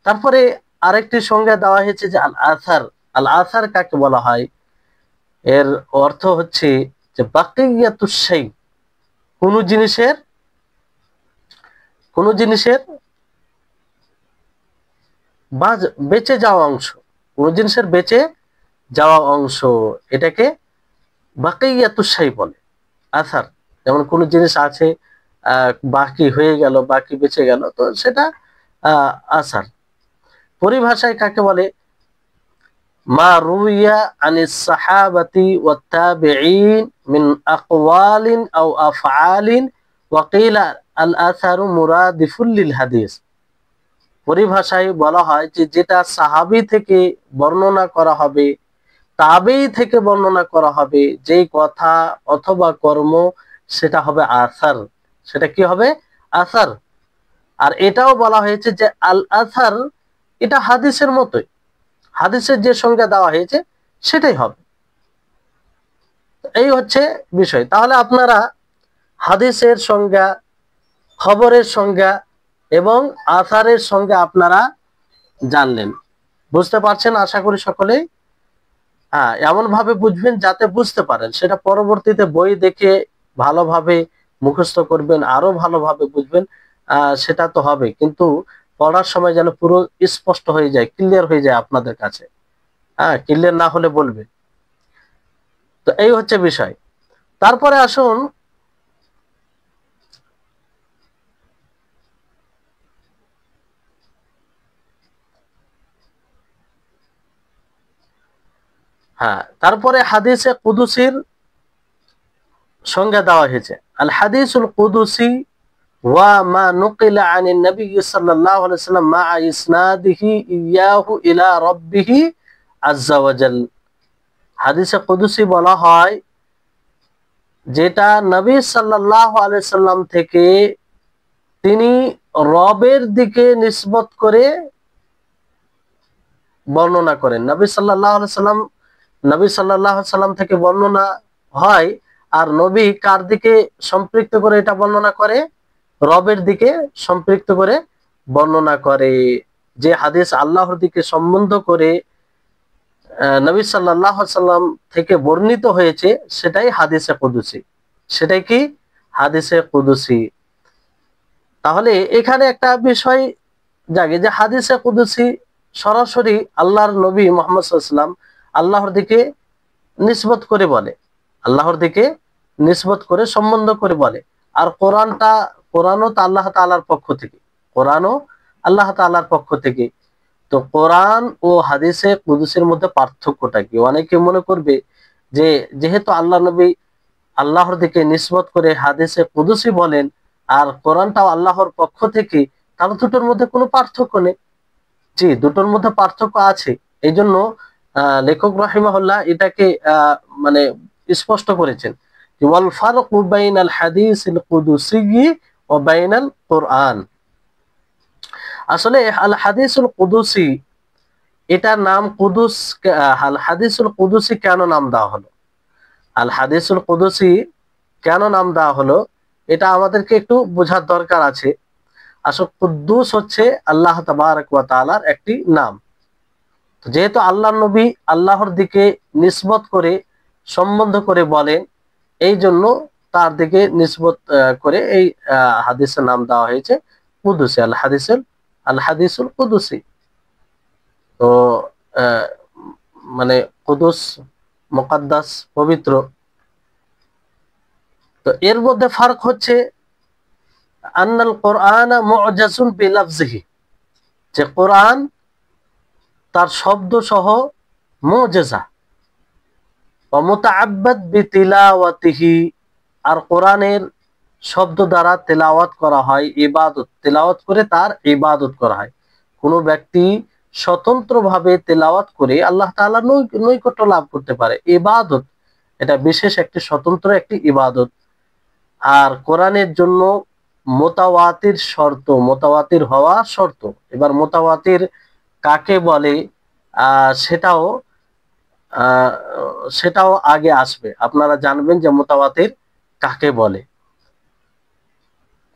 তারপরে আরেকটি সংজ্ঞা দেওয়া হয়েছে যে আল আসার। আল আসার কাকে বলা হয়? এর অর্থ হচ্ছে যে বাকিয়াতুশ শাই, কোন জিনিসের বেঁচে যাওয়া অংশ, কোন জিনিসের বেঁচে যাওয়া অংশ, এটাকে বাকিয়াতুশ শাই বলে, আসার। যেমন কোন জিনিস আছে বাকি হয়ে গেল, বাকি বেঁচে গেল, তো সেটা আসার। পরিভাষায় কাকে বলে? মা রুইয়া আনিস সাহাবাতি ওয়াত তাবিঈন মিন আকওয়ালিন আও আফআলিন ওয়া কিলা আল আসারু মুরাদিফুল লিল হাদিস। পরিভাষায় বলা হয় যে যেটা সাহাবী থেকে বর্ণনা করা হবে, তাবেঈ থেকে বর্ণনা করা হবে, যেই কথা অথবা কর্ম, সেটা হবে আসার। সেটা কি হবে? আসার। আর এটাও বলা হয়েছে যে আল আসার এটা হাদিসের মতোই, হাদিসের যে সংজ্ঞা দেওয়া হয়েছে সেটাই হবে। এই হচ্ছে বিষয়। তাহলে আপনারা হাদিসের সংজ্ঞা, খবরের সংজ্ঞা এবং আসারের সংজ্ঞা আপনারা জানলেন, বুঝতে পারছেন আশা করি সকলেই। হ্যাঁ, এমন ভাবে বুঝবেন যাতে বুঝতে পারেন, সেটা পরবর্তীতে বই দেখে ভালোভাবে মুখস্থ করবেন, আরো ভালোভাবে বুঝবেন, সেটা তো হবে, কিন্তু পড়ার সময় যেন পুরো স্পষ্ট হয়ে যায়, ক্লিয়ার হয়ে যায় আপনাদের কাছে। হ্যাঁ, ক্লিয়ার না হলে বলবে। তো এই হচ্ছে বিষয়। তারপরে আসুন হ্যাঁ, তারপরে হাদিসে কুদুসির সংজ্ঞা দেওয়া হয়েছে। আল হাদিসুল কুদুসি ওয়া মা নুকিলা আনিন নবী সাল্লাল্লাহু আলাইহি ওয়াসাল্লাম মা ইসনাদিহি ইয়াহু ইলা রাব্বিহি আযজা ওয়া জাল। হাদিসে কুদুসি বলা হয় যেটা নবী সাল্লাল্লাহু আলাইহি সাল্লাম থেকে তিনি রবের দিকে নিসবত করে বর্ণনা করেন। নবী সাল্লাল্লাহু আলাইহি সাল্লাম, নবী সাল্লাল্লাহু আলাইহি সাল্লাম থেকে বর্ণনা হয়, আর নবী কার দিকে সম্পৃক্ত করে এটা বর্ণনা করে? রবের দিকে সম্পৃক্ত করে বর্ণনা করে। যে হাদিস আল্লাহর দিকে সম্বন্ধ করে নবী সাল্লাল্লাহু আলাইহি সাল্লাম থেকে বর্ণিত হয়েছে, সেটাই হাদিসে কুদসি। সেটাই কি? হাদিসে কুদসি। তাহলে এখানে একটা বিষয় জাগে যে হাদিসে কুদসি সরাসরি আল্লাহর নবী মুহাম্মদ সাল্লাল্লাহু আলাইহি ওয়াসাল্লাম আল্লাহর দিকে নিসবত করে বলে, আল্লাহর দিকে নিসবত করে সম্বন্ধ করে বলে। আর কোরআনও তো আল্লাহ তাআলার পক্ষ থেকে, কোরআনও আল্লাহ তাআলার পক্ষ থেকে। তো কোরআন ও হাদিসে কুদসির মধ্যে পার্থক্যটা কি? অনেকে মনে করবে যে যেহেতু আল্লাহ নবী আল্লাহর দিকে নিসবত করে হাদিসে কুদসি বলেন, আর কোরআনটাও আল্লাহর পক্ষ থেকে, তাহলে দুটোর মধ্যে কোনো পার্থক্য নেই। জি, দুটোর মধ্যে পার্থক্য আছে। এই জন্য লেখক রাহিমাহুল্লাহ এটাকে মানে স্পষ্ট করেছেন, ওয়াল ফারকু বাইনাল হাদিসিল কুদসি ওয়া বাইনাল কোরআন। আসলে আল হাদিসুল কুদসি, এটার নাম কুদুস, আল হাদিসুল কুদসি কেন নাম দেওয়া হলো? আল হাদিসুল কুদসি কেন নাম দেওয়া হলো এটা আমাদেরকে একটু বোঝার দরকার আছে। আসলে কুদ্দুস হচ্ছে আল্লাহ তাবারক ওয়া তাআলার একটি নাম। যেহেতু আল্লাহর নবী আল্লাহর দিকে নিসবত করে সম্বন্ধ করে বলেন, এই জন্য তার দিকে নিসবত করে এই হাদিসের নাম দেওয়া হয়েছে কুদুসি, আল হাদিসুল কুদুসি। তো মানে কুদুস, মুকাদ্দাস, পবিত্র। তো এর মধ্যে ফারক হচ্ছে আন্নাল কোরআন মুআজাজুন বিলাফজিহি, যে কোরআন তার শব্দ সহ মুআজাজা, ওয়া মুতাআব্বাদ বিতিলাওয়াতিহি, আর কোরআনের শব্দ দ্বারা তেলাওয়াত করা হয়, ইবাদত, তেলাওয়াত করে তার ইবাদত করা হয়। কোনো ব্যক্তি স্বতন্ত্রভাবে তেলাওয়াত করে আল্লাহ তাআলার নৈকট্য লাভ করতে পারে, ইবাদত, এটা বিশেষ একটি স্বতন্ত্র একটি ইবাদত। আর কোরআনের জন্য মুতাওয়াতির শর্ত, মুতাওয়াতির হওয়া শর্ত। এবার মুতাওয়াতির কাকে বলে সেটাও সেটাও আগে আসবে, আপনারা জানবেন যে মুতাওয়াতির কাকে বলে।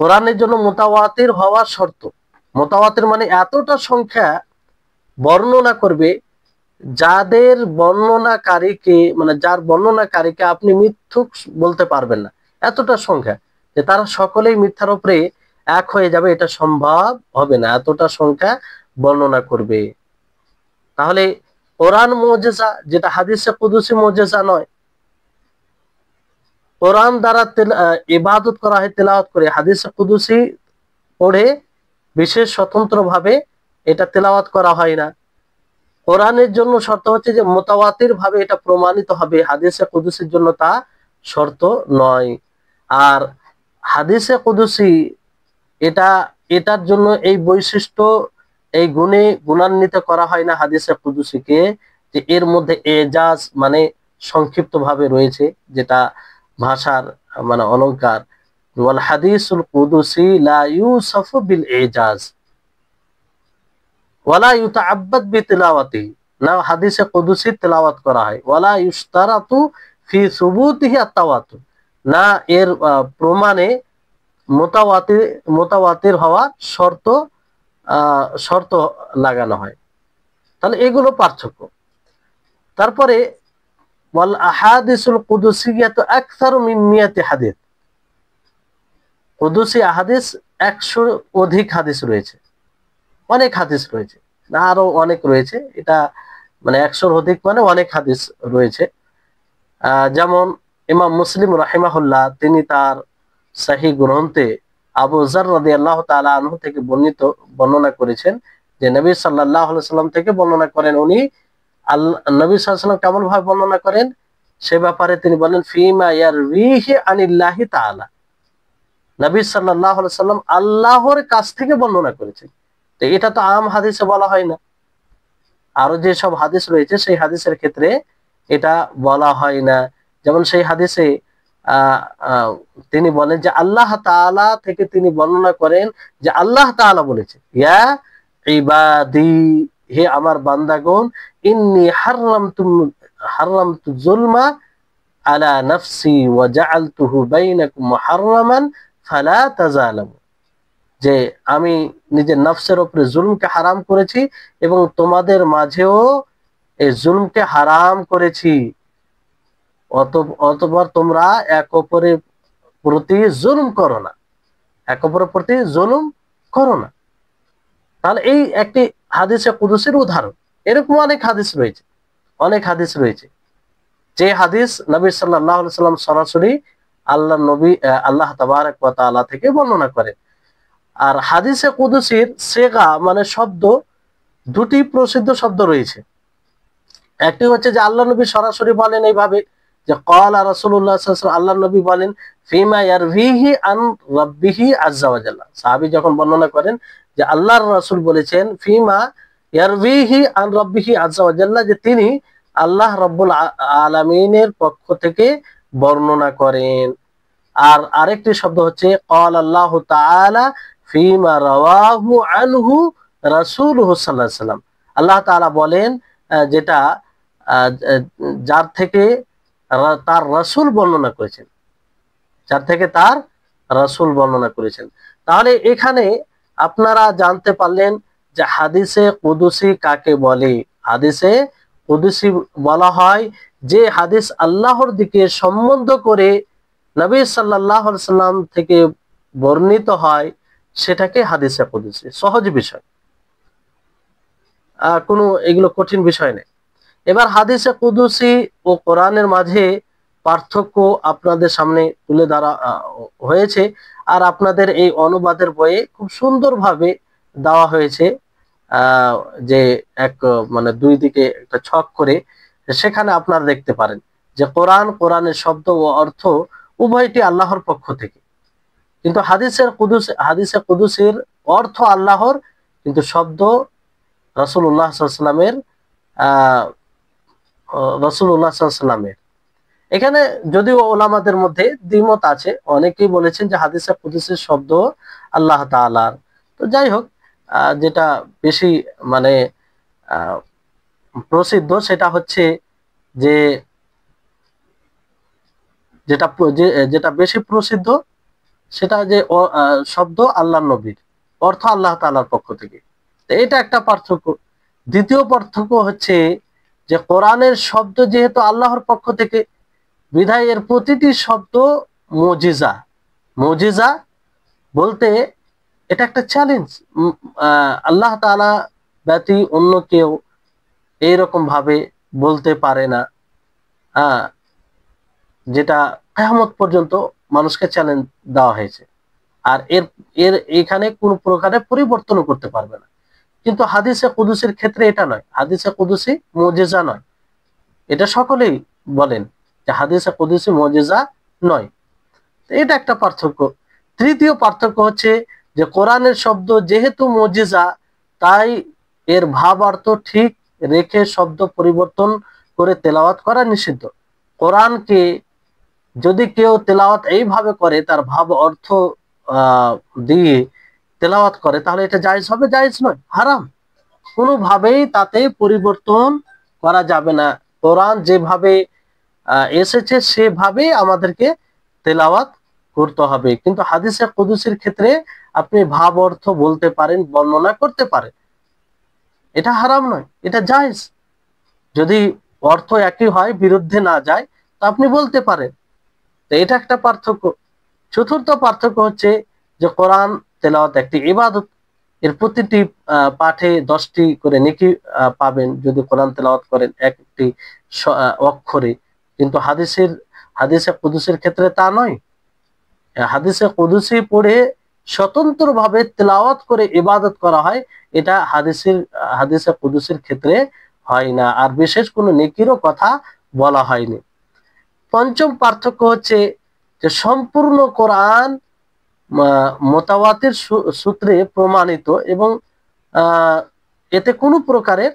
কোরআনের জন্য মুতাওয়াতির হওয়া শর্ত। মুতাওয়াতির মানে এতটা সংখ্যা বর্ণনা করবে যাদের বর্ণনাকারীকে, মানে যার বর্ণনাকারীকে আপনি মিথ্যুক বলতে পারবেন না, এতটা সংখ্যা যে তারা সকলেই মিথ্যার উপরে এক হয়ে যাবে, এটা সম্ভব হবে না, এতটা সংখ্যা বর্ণনা করবে। তাহলে কোরআন মুজিজা, যেটা হাদিসে কুদসি মুজিজা নয়। কোরআন দ্বারা ইবাদত করা হয়, তেলাওয়াত করে, হাদিসে কুদসি পড়ে বিশেষ স্বতন্ত্রভাবে এটা তেলাওয়াত করা হয় না। কোরআনের জন্য শর্ত হচ্ছে যে মুতাওয়াতির ভাবে এটা প্রমাণিত হবে, হাদিসে কুদসির জন্য তা শর্ত নয়। আর হাদিসে কুদসি এটার জন্য এই বৈশিষ্ট্য, এই গুণে গুণান্বিত করা হয় না হাদিসে কুদসিকে, যে এর মধ্যে এজাজ মানে সংক্ষিপ্ত ভাবে রয়েছে, যেটা ভাষার মানে অলংকার। ওয়াল হাদিসুল কুদসি লা ইউসাফু বিল এজাজ ওয়ালা ইউতাআব্বাদ বিতিলাওয়াতিহি, না হাদিসে কুদসি তেলাওয়াত করা হয়, ওয়ালা ইশতারাতু ফি সুবুতিহি আত-তাওয়াতুর, না এর প্রমাণে মুতাওয়াতির হওয়া শর্ত লাগানো হয়। তাহলে এগুলো পার্থক্য। তারপরে ওয়াল আহাদিসুল কুদসিয়াতু আকসারু মিন মিয়াতি হাদিস, কুদসি হাদিস 100 অধিক হাদিস রয়েছে, অনেক হাদিস রয়েছে, না আরো অনেক রয়েছে, এটা মানে 100 অধিক মানে অনেক হাদিস রয়েছে। যেমন ইমাম মুসলিম রাহিমাহুল্লাহ তিনি তার সহিহ গ্রন্থে আবু যর রাদিয়াল্লাহু তাআলা আনহু থেকে বর্ণনা করেছেন যে নবী সাল্লাল্লাহু আলাইহি সাল্লাম থেকে বর্ণনা করেন, উনি নবী সাল্লাল্লাহু আলাইহি সাল্লাম কেমন ভাবে বর্ণনা করেন সে ব্যাপারে তিনি বলেন ফিমা ইয়ারবিহি আনিল্লাহি তাআলা, নবী সাল্লাল্লাহু আলাইহি সাল্লাম আল্লাহর কাছ থেকে বর্ণনা করেছেন। তো এটা তো আম হাদিসে বলা হয় না, আরো যে সব হাদিস রয়েছে সেই হাদিসের ক্ষেত্রে এটা বলা হয় না। যেমন সেই হাদিসে তিনি বলেন যে আল্লাহ তাআলা থেকে তিনি বর্ণনা করেন যে আল্লাহ তাআলা বলেছে ইয়া ইবাদি, হে আমার বান্দাগণ, ইন্নী হারামতু যুলমা আলা নাফসি ওয়া জাআলতুহু বাইনাকুম মুহাররামান ফালা তাজালামু, যে আমি নিজের নফসের উপরে জুলমকে হারাম করেছি এবং তোমাদের মাঝেও এই জুলমকে হারাম করেছি, অতঃপর তোমরা এক অপরের প্রতি জুলুম করো না, এক অপরের প্রতি জুলুম করো না। তাহলে এই একটি হাদিসে কুদসির উদাহরণ। এরকম অনেক হাদিস রয়েছে, অনেক হাদিস রয়েছে যে হাদিস নবী সাল্লাল্লাহু আলাইহি সাল্লাম সরাসরি আল্লাহ তাবারক ওয়া তাআলা থেকে বর্ণনা করেন। আর হাদিসে কুদসির সেগা মানে শব্দ, দুটি প্রসিদ্ধ শব্দ রয়েছে। একটি হচ্ছে যে আল্লাহ নবী সরাসরি বলেন এইভাবে যে ক্বালা রাসূলুল্লাহ সাল্লাল্লাহু আলাইহি ওয়াসাল্লাম, আল্লাহ নবী বলেন ফিমা ইয়ারভিহি আন রাব্বিহি আযজা ওয়া জাল্লা, সাহাবী যখন বর্ণনা করেন যে আল্লাহর রাসূল বলেছেন ফিমা ইয়ারভিহি আন রাব্বিহি আযজা ওয়া জাল্লা, যে তিনি আল্লাহ রাব্বুল আলামিনের পক্ষ থেকে বর্ণনা করেন। আর আরেকটি শব্দ হচ্ছে ক্বাল আল্লাহু তাআলা ফিমা রাওয়াহু আনহু রাসূলুহু সাল্লাল্লাহু আলাইহি ওয়াসাল্লাম, আল্লাহ তাআলা বলেন যেটা যার থেকে তার রাসূল বর্ণনা করেছেন, যার থেকে তার রাসূল বর্ণনা করেছেন। তাহলে এখানে আপনারা জানতে পারলেন যে হাদিসে কুদসি কাকে বলে। হাদিসে কুদসি বলা হয় যে হাদিস আল্লাহর দিকে সম্বন্ধ করে নবী সাল্লাল্লাহু আলাইহি সাল্লাম থেকে বর্ণিত হয়, সেটাকে হাদিসে কুদসি। সহজ বিষয়, কোনো এগুলো কঠিন বিষয় নেই। এবার হাদিসে কুদসি ও কোরআনের মাঝে পার্থক্য আপনাদের সামনে তুলে ধরা হয়েছে, আর আপনাদের এই অনুবাদের বইয়ে খুব সুন্দরভাবে দেওয়া হয়েছে যে এক মানে দুই দিকে একটা ছক করে, সেখানে আপনারা দেখতে পারেন যে কোরআনের শব্দ ও অর্থ উভয়টি আল্লাহর পক্ষ থেকে, কিন্তু হাদিসে কুদসির অর্থ আল্লাহর, কিন্তু শব্দ রাসূলুল্লাহ সাল্লাল্লাহু আলাইহি ওয়াসাল্লামের রাসূলুল্লাহ সাল্লাল্লাহু আলাইহি ওয়াসাল্লামের। এখানে যদিও ওলামাদের মধ্যে দ্বিমত আছে, অনেকেই বলেছেন যে হাদিসে কুদসির শব্দ আল্লাহ তাআলার। তো যাই হোক, যেটা বেশি মানে প্রসিদ্ধ সেটা হচ্ছে যে যেটা বেশি প্রসিদ্ধ সেটা যে শব্দ আল্লাহর নবীর, অর্থ আল্লাহ তাআলার পক্ষ থেকে। এটা একটা পার্থক্য। দ্বিতীয় পার্থক্য হচ্ছে যে কোরআনের শব্দ যেহেতু আল্লাহর পক্ষ থেকে, বিধায় এর প্রতিটি শব্দ মুজিজা। মুজিজা বলতে এটা একটা চ্যালেঞ্জ, আল্লাহ তাআলা ব্যতী অন্য কেউ এইরকম ভাবে বলতে পারে না, যেটা কিয়ামত পর্যন্ত মানুষকে চ্যালেঞ্জ দেওয়া হয়েছে। আর এর এখানে কোন প্রকারে পরিবর্তনও করতে পারবে না। কিন্তু হাদিসে কুদসির ক্ষেত্রে এটা নয়, হাদিসে কুদসি মুজিজা নয়, এটা সকলেই বলেন যে হাদিসে কুদসি মুজিজা নয়। এটা একটা পার্থক্য। তৃতীয় পার্থক্য হচ্ছে যে কোরআনের শব্দ যেহেতু মুজিজা, তাই এর ভাব অর্থ ঠিক রেখে শব্দ পরিবর্তন করে তেলাওয়াত করা নিষিদ্ধ। কোরআনকে যদি কেউ তেলাওয়াত এইভাবে করে, তার ভাব অর্থ দিয়ে তেলাওয়াত করে, তাহলে এটা জায়েজ হবে? জায়েজ নয়, হারাম। কোনোভাবেই তাতে পরিবর্তন করা যাবে না। কোরআন যেভাবে এসেছে সেভাবে আমাদেরকে তেলাওয়াত করতে হবে। কিন্তু হাদিসে কুদসির ক্ষেত্রে আপনি ভাব অর্থ বলতে পারেন, বর্ণনা করতে পারেন, এটা হারাম নয়, এটা জায়েজ। যদি অর্থ একই হয়, বিরুদ্ধে না যায়, তো আপনি বলতে পারেন। তো এটা একটা পার্থক্য। চতুর্থ পার্থক্য হচ্ছে যে কোরআন তেলাওয়াত একটি ইবাদত, এর প্রতিটি পাঠে 10টি করে নেকি পাবেন যদি কোরআন তেলাওয়াত করেন একটি অক্ষরে। কিন্তু হাদিসে কুদসির ক্ষেত্রে তা নয়। হাদিসে কুদসি পড়ে স্বতন্ত্রভাবে তেলাওয়াত করে ইবাদত করা হয়, এটা হাদিসে কুদসির ক্ষেত্রে হয় না, আর বিশেষ কোনো নেকিরও কথা বলা হয়নি। পঞ্চম পার্থক্য হচ্ছে যে সম্পূর্ণ কোরআন মুতাওয়াতির সূত্রে প্রমাণিত এবং এতে কোনো প্রকারের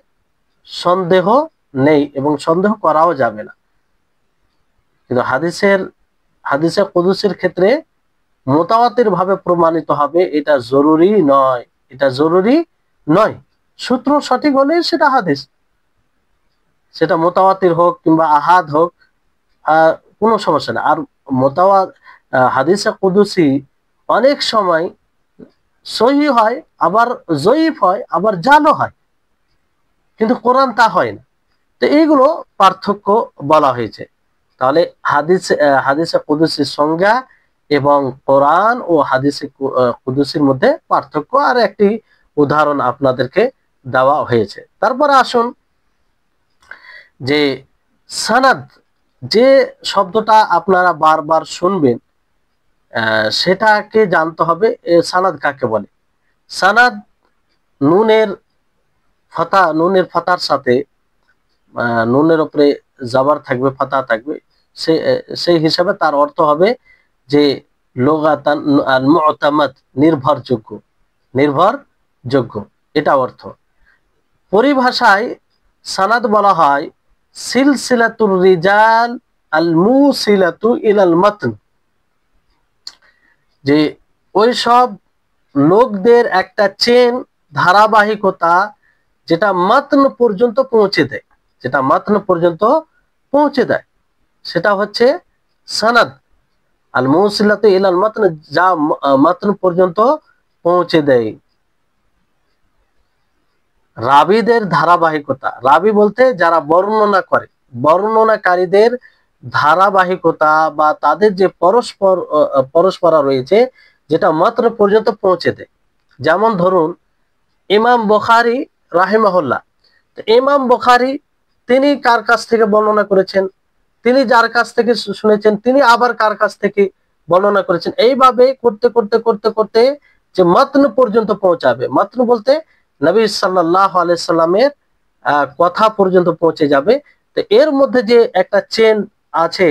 সন্দেহ নেই এবং সন্দেহ করাও যাবে না। কিন্তু হাদিসে কুদসির ক্ষেত্রে মুতাওয়াতির ভাবে প্রমাণিত হবে, এটা জরুরি নয়, এটা জরুরি নয়। সূত্র সঠিক হলে সেটা হাদিস, সেটা মুতাওয়াতির হোক কিংবা আহাদ হোক, কোনো সমস্যা না। আর হাদিসে কুদসি অনেক সময় সহিহ হয়, আবার জয়ীফ হয়, আবার জালও হয়, কিন্তু কোরআন তা হয় না। তো এইগুলো পার্থক্য বলা হয়েছে। তাহলে হাদিসে কুদসির সংজ্ঞা এবং কোরআন ও হাদিসে কুদসির মধ্যে পার্থক্য, আর একটি উদাহরণ আপনাদেরকে দেওয়া হয়েছে। তারপরে আসুন যে সানাদ, যে শব্দটা আপনারা বারবার শুনবেন সেটাকে জানতে হবে সানাদ কাকে বলে। সানাদ নুনের ফাতার সাথে, নুনের উপরে জাবার থাকবে, ফাতা থাকবে, সেই হিসাবে তার অর্থ হবে যে লুগাতান আল মুতামাদ, নির্ভরযোগ্য, এটা অর্থ। পরিভাষায় সানাদ বলা হয় সিলসিলাতুর রিজাল আল মুসিলাতু ইলাল মাতন, যে ওই সব লোকদের একটা চেন, ধারাবাহিকতা, যেটা মাতন পর্যন্ত পৌঁছে দেয়, সেটা হচ্ছে সানাদ। আল মুসিলাতু ইলাল মাতন, যা মাতন পর্যন্ত পৌঁছে দেয়। রাবীদের ধারাবাহিকতা, রাবী বলতে যারা বর্ণনা করে, বর্ণনাকারীদের ধারাবাহিকতা বা তাদের যে পরস্পরা রয়েছে, যেটা মাত্র পর্যন্ত পৌঁছে দেয়। যেমন ধরুন ইমাম বুখারী রাহিমাহুল্লাহ, ইমাম বুখারী তিনি কার কাছ থেকে বর্ণনা করেছেন, তিনি যার কাছ থেকে শুনেছেন, তিনি আবার কার কাছ থেকে বর্ণনা করেছেন, এইভাবে করতে করতে করতে করতে যে মাতন পর্যন্ত পৌঁছাবে। মাতন বলতে নবী সাল্লাল্লাহু আলাইহি সাল্লামের কথা পর্যন্ত পৌঁছে যাবে। তো এর মধ্যে যে একটা চেন আছে,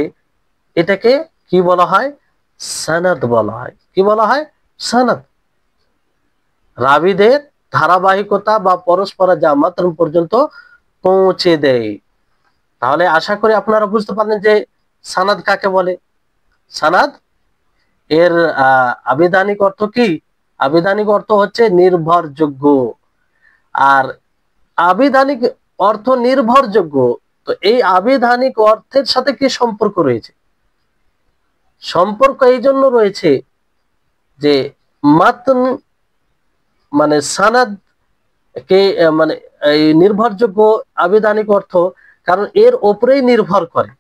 এটাকে কি বলা হয়? সনদ বলা হয়। কি বলা হয়? সনদ। রাবীদের ধারাবাহিকতা বা পরস্পর যা মাতন পর্যন্ত পৌঁছে দেয়। তাহলে আশা করি আপনারা বুঝতে পারলেন যে সনদ কাকে বলে। সনদ এর আবিধানিক অর্থ কি? আবিধানিক অর্থ হচ্ছে নির্ভরযোগ্য। আর আবিধানিক অর্থ নির্ভরযোগ্য, তো এই আবিধানিক অর্থের সাথে কি সম্পর্ক রয়েছে? সম্পর্ক এই জন্য রয়েছে যে মাতন মানে সনদ কে মানে এই নির্ভরযোগ্য আবিধানিক অর্থ, কারণ এর উপরেই নির্ভর করে।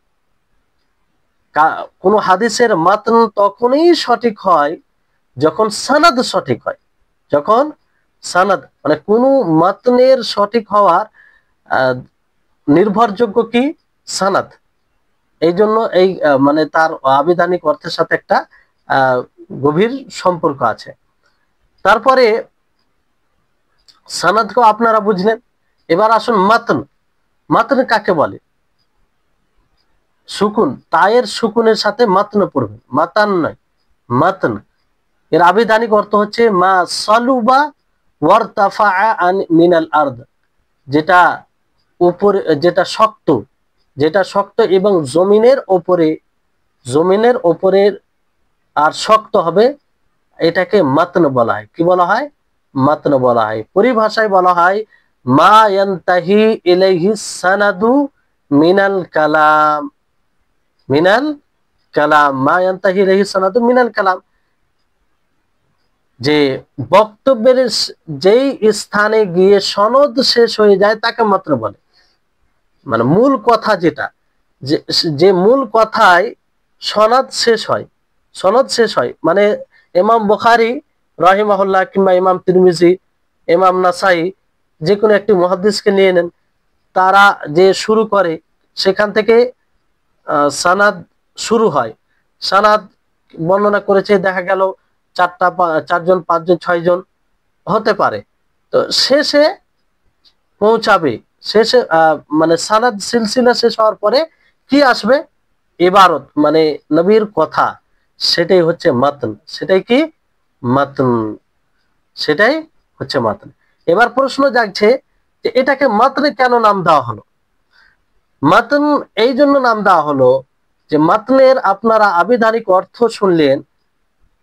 কোন হাদিসের মাতন তখনই সঠিক হয় যখন সনদ সঠিক হয়। যখন সনদ মানে কোন মাতনের সঠিক হওয়ার নির্ভরযোগ্য কি? সনদ। এই জন্য এই মানে তার আবিধানিক অর্থের সাথে একটা গভীর সম্পর্ক আছে। তারপরে সনদকে আপনারা বুঝলেন। এবার আসুন মাতন। মাতন কাকে বলে? সুকুন, তায়ের সুকুনের সাথে মাতন পড়বে, মাতান নয়, মাতন। এর আবিধানিক অর্থ হচ্ছে মা সালুবা ওয়ারতাফা মিনাল আরদ, যেটা উপরে, যেটা শক্ত এবং জমিনের উপরে আর শক্ত হবে, এটাকে মাতন বলা হয়। কি বলা হয়? মাতন বলা হয়। পরিভাষায় বলা হয় মা ইয়ানতাহি ইলাইহি সানাদু মিনাল কালাম। মা ইয়ানতাহি ইলাইহি সানাদু মিনাল কালাম, যে বক্তব্যের যেই স্থানে গিয়ে সনদ শেষ হয়ে যায় তাকে মাত্র বলে। মানে মূল কথা যেটা, যে মূল কথায় সনদ শেষ হয় মানে ইমাম বুখারী রাহিমাহুল্লাহ কিংবা ইমাম তিরমিজি, ইমাম নাসাই, যে কোনো একটি মুহাদ্দিসকে নিয়ে নেন, তারা যে শুরু করে সেখান থেকে সানাদ শুরু হয়। সানাদ বর্ণনা করেছে, দেখা গেল চারজন, পাঁচজন, ছয়জন হতে পারে। তো শেষে পৌঁছাবে, শেষে মানে সানাদ সিলসিলা শেষ হওয়ার পরে কি আসবে? ইবারত, মানে নবীর কথা, সেটাই হচ্ছে মাতন। সেটাই কি? মাতন। সেটাই হচ্ছে মাতন। এবার প্রশ্ন জাগছে যে এটাকে মাতনে কেন নাম দেওয়া হলো? মাতন এই জন্য নাম দেওয়া হলো যে মাতনের আপনারা আবিধানিক অর্থ শুনলেন,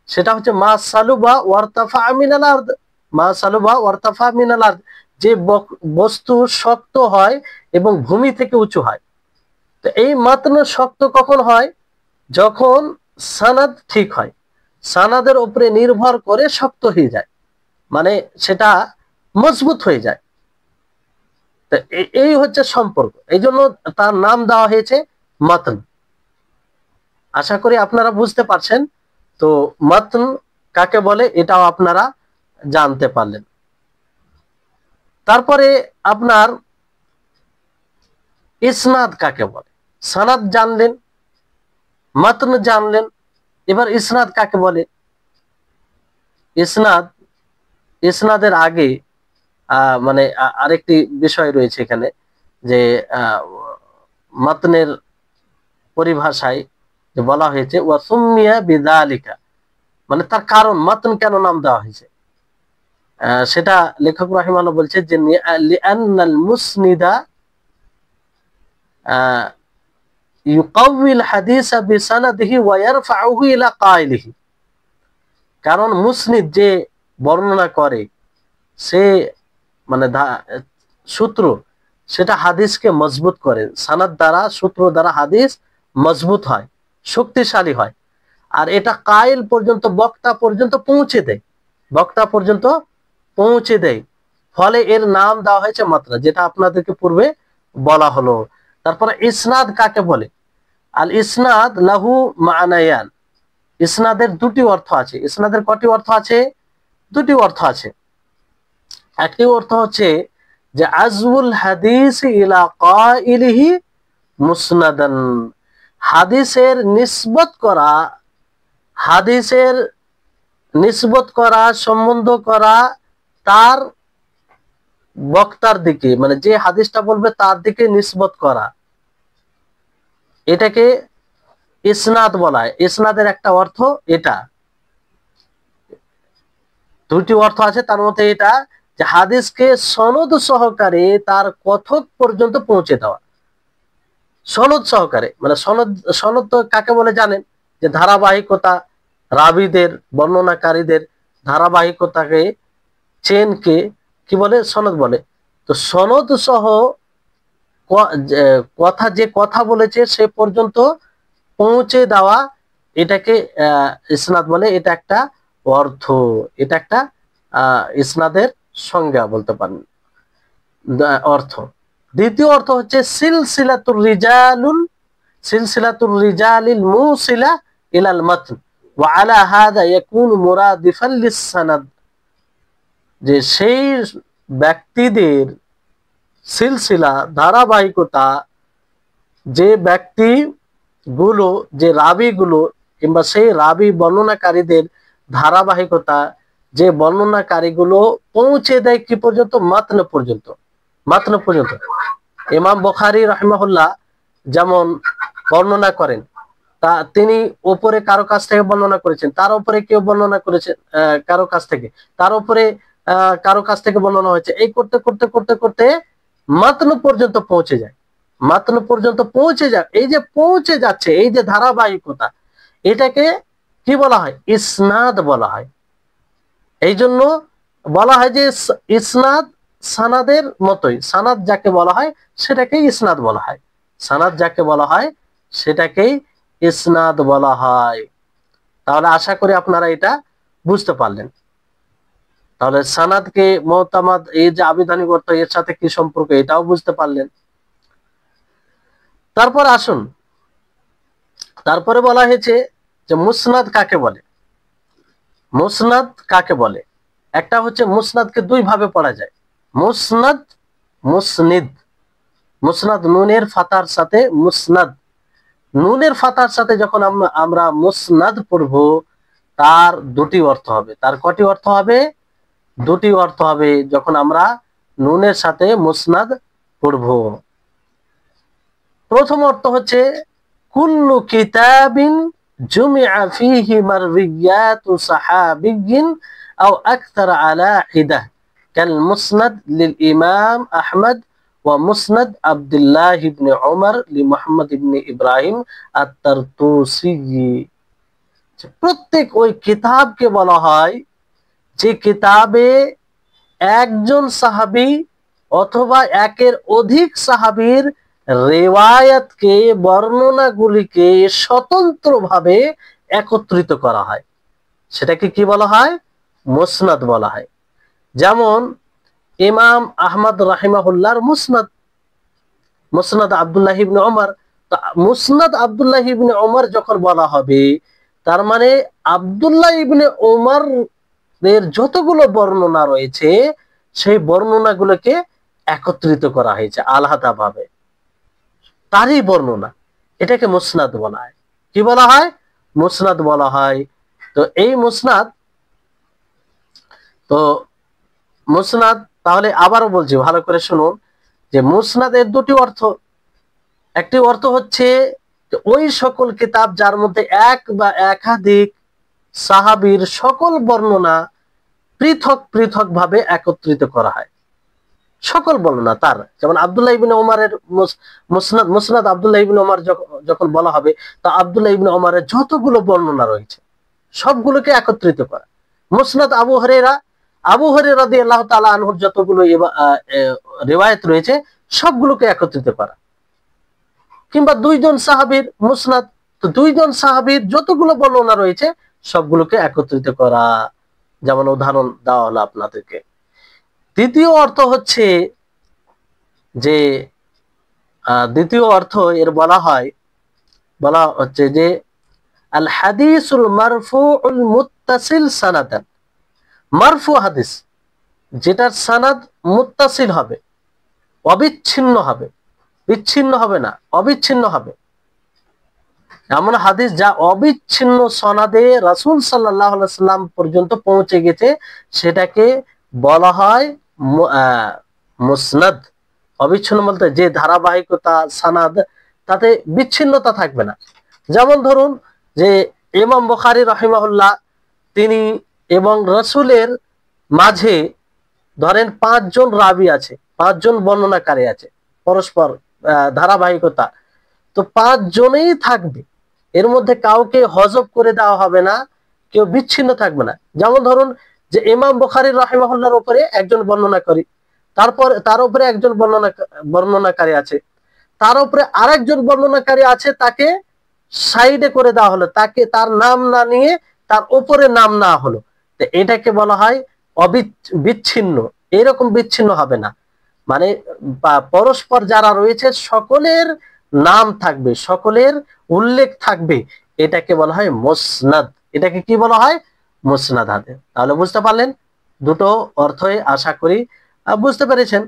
সেটা হচ্ছে মা সালুবা ওয়ারতাফা মিনাল আরদ। মা সালুবা ওয়ারতাফা মিনাল আরদ, যে বস্তু শক্ত হয় এবং ভূমি থেকে উঁচু হয়। তো এই মাতন শক্ত কখন হয়? যখন সানাদ ঠিক হয়, সানাদের উপরে নির্ভর করে শক্ত হয়ে যায়, মানে সেটা মজবুত হয়ে যায়। তো এই হচ্ছে সম্পর্ক, এই জন্য তার নাম দেওয়া হয়েছে মাতন। আশা করি আপনারা বুঝতে পারছেন। তো মাতন কাকে বলে এটাও আপনারা জানতে পারলেন। তারপরে আপনার ইসনাদ কাকে বলে? সানাদ জানলেন, মাতন জানলেন, এবার ইসনাদ কাকে বলে? ইসনাদ, ইসনাদের আগে মানে আরেকটি বিষয় রয়েছে এখানে, যে মাতনের পরিভাষায় যে বলা হয়েছে ওয়াসুমিয়া বিযালিকা, মানে তার কারণ, মাতন কেন নাম দেওয়া হয়েছে সেটা লেখক রাহিমাহুল্লাহ বলছে যে লিআন্নাল মুসনিদা ইউকাউইল হাদিসা বিসানাদিহি ওয়া ইয়ারফাউহু ইলা কাইলিহি। কারণ মুসনিদ যে বর্ণনা করে, সে মানে সূত্র, সেটা হাদিসকে মজবুত করে। সানাদ দ্বারা, সূত্র দ্বারা হাদিস মজবুত হয়, শক্তিশালী হয়। আর এটা কাইল পর্যন্ত, বক্তা পর্যন্ত পৌঁছে দেয়, বক্তা পর্যন্ত পৌঁছে দেয়। ফলে এর নাম দেওয়া হয়েছে মাতন, যেটা আপনাদেরকে পূর্বে বলা হলো। তারপরে ইসনাদ কাকে বলে? আল ইসনাদ লাহু মানায়ান। ইসনাদের দুটি অর্থ আছে। ইসনাদের কটি অর্থ আছে? দুটি অর্থ আছে। একটি অর্থ হচ্ছে যে আজউল হাদিস ইলা কাইলিহি মুসনাদান, হাদিসের নিসবত করা, হাদিসের নিসবত করা, সম্বন্ধ করা তার বক্তার দিকে, মানে যে হাদিসটা বলবে তার দিকে নিসবত করা, এটাকে ইসনাদ বলা হয়। ইসনাদের একটা অর্থ এটা, দুটি অর্থ আছে, তার মধ্যে এটা যে হাদিসকে সনদ সহকারে তার কথক পর্যন্ত পৌঁছে দেওয়া। সনদ সহকারে, মানে সনদ, সনদ তো কাকে বলে জানেন? যে ধারাবাহিকতা, রাবীদের, বর্ণনাকারীদের ধারাবাহিকতাকে, চেনকে কি বলে? সনদ বলে। তো সনদ সহ কথা, যে কথা বলেছে সে পর্যন্ত পৌঁছে দেওয়া, এটাকে ইসনাদ বলে। এটা একটা অর্থ, এটা একটা ইসনাদের সংজ্ঞা বলতে পারেন, অর্থ। দ্বিতীয় অর্থ হচ্ছে সিলসিলাতুর রিজালুল, সিলসিলাতুর রিজালিল মুসিলা ইলাল মাতন ওয়া আলা হাযা ইয়াকুনু মুরাদিফান লিস-সানাদ, যে সেই ব্যক্তিদের সিলসিলা, ধারাবাহিকতা, যে ব্যক্তি গুলো, যে রাবি গুলো, কিংবা সেই রাবি বর্ণনাকারীদের ধারাবাহিকতা, যে বর্ণনাকারীগুলো পৌঁছে দেয় কি পর্যন্ত? মাতন পর্যন্ত। মাতন পর্যন্ত। ইমাম বুখারী রাহিমাহুল্লাহ যেমন বর্ণনা করেন, তা তিনি উপরে কারো কাছ থেকে বর্ণনা করেছেন, তার উপরে কেউ বর্ণনা করেছেন কারো কাছ থেকে, তার উপরে কারো কাছ থেকে বর্ণনা হয়েছে, এই করতে করতে করতে করতে মাতন পর্যন্ত পৌঁছে যায়। মাতন পর্যন্ত পৌঁছে যায়, এই যে পৌঁছে যাচ্ছে, এই যে ধারাবাহিকতা, এটাকে কি বলা হয়? ইসনাদ বলা হয়। এই জন্য বলা হয় যে ইসনাদ সানাদের মতোই। সানাদ যাকে বলা হয় সেটাকেই ইসনাদ বলা হয়। সানাদ যাকে বলা হয় সেটাকেই ইসনাদ বলা হয়। তাহলে আশা করি আপনারা এটা বুঝতে পারলেন। তাহলে সানাদকে, মুতামাদ, এই যে আবিধানিক অর্থ, এর সাথে কি সম্পর্ক এটাও বুঝতে পারলেন। তারপর আসুন, তারপরে বলা হয়েছে যে মুসনাদ কাকে বলে। মুসনাদ কাকে বলে? একটা হচ্ছে মুসনাদকে দুই ভাবে পড়া যায়, মুসনাদ, মুসনিদ। মুসনাদ নুনের ফাতার সাথে, মুসনাদ নুনের ফাতার সাথে যখন আমরা মুসনাদ পড়ব, তার দুটি অর্থ হবে। তার কটি অর্থ হবে? দুটি অর্থ হবে যখন আমরা নুনের সাথে মুসনাদ পড়ব। প্রথম অর্থ হচ্ছে কুল্লু কিতাবিন জুমিআ ফীহি মারওিয়াতু সাহাবিয়্যিন আও আকতার আলা হিদাহ কাল মুসনাদ লিল ইমাম আহমদ ওয়া মুসনাদ আব্দুল্লাহ ইবনে উমর লি মুহাম্মদ ইবনে ইব্রাহিম আত-তারতুসি। প্রত্যেক ওই কিতাবকে বলা হয় যে কিতাবে একজন সাহাবী অথবা একের অধিক সাহাবীর রিওয়ায়াতকে, বর্ণনাগুলিকে স্বতন্ত্রভাবে একত্রিত করা হয়, সেটাকে কি বলা হয়? মুসনাদ বলা হয়। যেমন ইমাম আহমদ রাহিমাহুল্লাহর মুসনাদ, মুসনাদ আব্দুল্লাহ ইবনে ওমর। তো মুসনাদ আব্দুল্লাহ ইবনে ওমর যখন বলা হবে, তার মানে আব্দুল্লাহ ইবনে ওমর এর যতগুলো বর্ণনা রয়েছে সেই বর্ণনাগুলোকে একত্রিত করা হয়েছে আলাদাভাবে, তারই বর্ণনা, এটাকে মুসনাদ বলা হয়। কি বলা হয়? মুসনাদ বলা হয়। তো এই মুসনাদ, তো মুসনাদ, তাহলে আবারও বলছি, ভালো করে শুনুন যে মুসনাদের দুটি অর্থ। একটি অর্থ হচ্ছে ওই সকল কিতাব যার মধ্যে এক বা একাধিক সাহাবীর সকল বর্ণনা পৃথক পৃথক ভাবে একত্রিত করা হয়, সকল বর্ণনা তার। যেমন আব্দুল্লাহ ইবনে ওমরের মুসনাদ, মুসনাদ আব্দুল্লাহ ইবনে ওমর যখন বলা হবে, তা আব্দুল্লাহ ইবনে ওমরের যতগুলো বর্ণনা রয়েছে সবগুলোকে একত্রিত করা। মুসনাদ আবু হুরায়রা, আবু হুরায়রা রাদিয়াল্লাহু তাআলা আনহুর যতগুলো রিওয়ায়াত রয়েছে সবগুলোকে একত্রিত করা। কিংবা দুইজন সাহাবীর মুসনাদ, তো দুইজন সাহাবীর যতগুলো বর্ণনা রয়েছে সবগুলোকে একত্রিত করা। যেমন উদাহরণ দেওয়া হলো আপনাদেরকে। দ্বিতীয় অর্থ হচ্ছে যে, দ্বিতীয় অর্থ এর বলা হচ্ছে যে আল হাদিসুল মারফুউল মুত্তাসিল সানাদান। মারফু হাদিস যেটার সানাদ মুত্তাসিল হবে, অবিচ্ছিন্ন হবে, বিচ্ছিন্ন হবে না, অবিচ্ছিন্ন হবে। এমন হাদিস যা অবিচ্ছিন্ন সনাদে রাসূল সাল্লাল্লাহু আলাইহি সাল্লাম পর্যন্ত পৌঁছে গেছে, সেটাকে বলা হয় মুসনাদ। অবিচ্ছিন্ন বলতে যে ধারাবাহিকতা, সানাদ, তাতে বিচ্ছিন্নতা থাকবে না। যেমন ধরুন যে ইমাম বুখারী রাহিমাহুল্লাহ, তিনি এবং রাসূলের মাঝে ধরেন 5 জন রাবি আছে, 5 জন বর্ণনাকারী আছে, পরস্পর ধারাবাহিকতা, তো 5 জনেই থাকবে, এর মধ্যে কাউকে হযফ করে দেওয়া হবে না, কেউ বিচ্ছিন্ন থাকবে না। যেমন ধরুন যে ইমাম বুখারী রাহিমাহুল্লাহর উপরে একজন বর্ণনাকারী, তারপর তার উপরে একজন বর্ণনাকারী আছে, তার উপরে আরেকজন বর্ণনাকারী আছে, তাকে সাইডে করে দেওয়া হলো, তাকে তার নাম না নিয়ে তার উপরে নাম না হলো, তো এটাকে বলা হয় বিচ্ছিন্ন। এরকম বিচ্ছিন্ন হবে না, মানে পরস্পর যারা রয়েছে সকলের নাম থাকবে, সকলের উল্লেখ থাকবে, এটাকে বলা হয় মুসনাদ। এটাকে কি বলা হয়? মুসনাদ হাদিস। তাহলে বুঝতে পারলেন, দুটো অর্থই আশা করি বুঝতে পেরেছেন।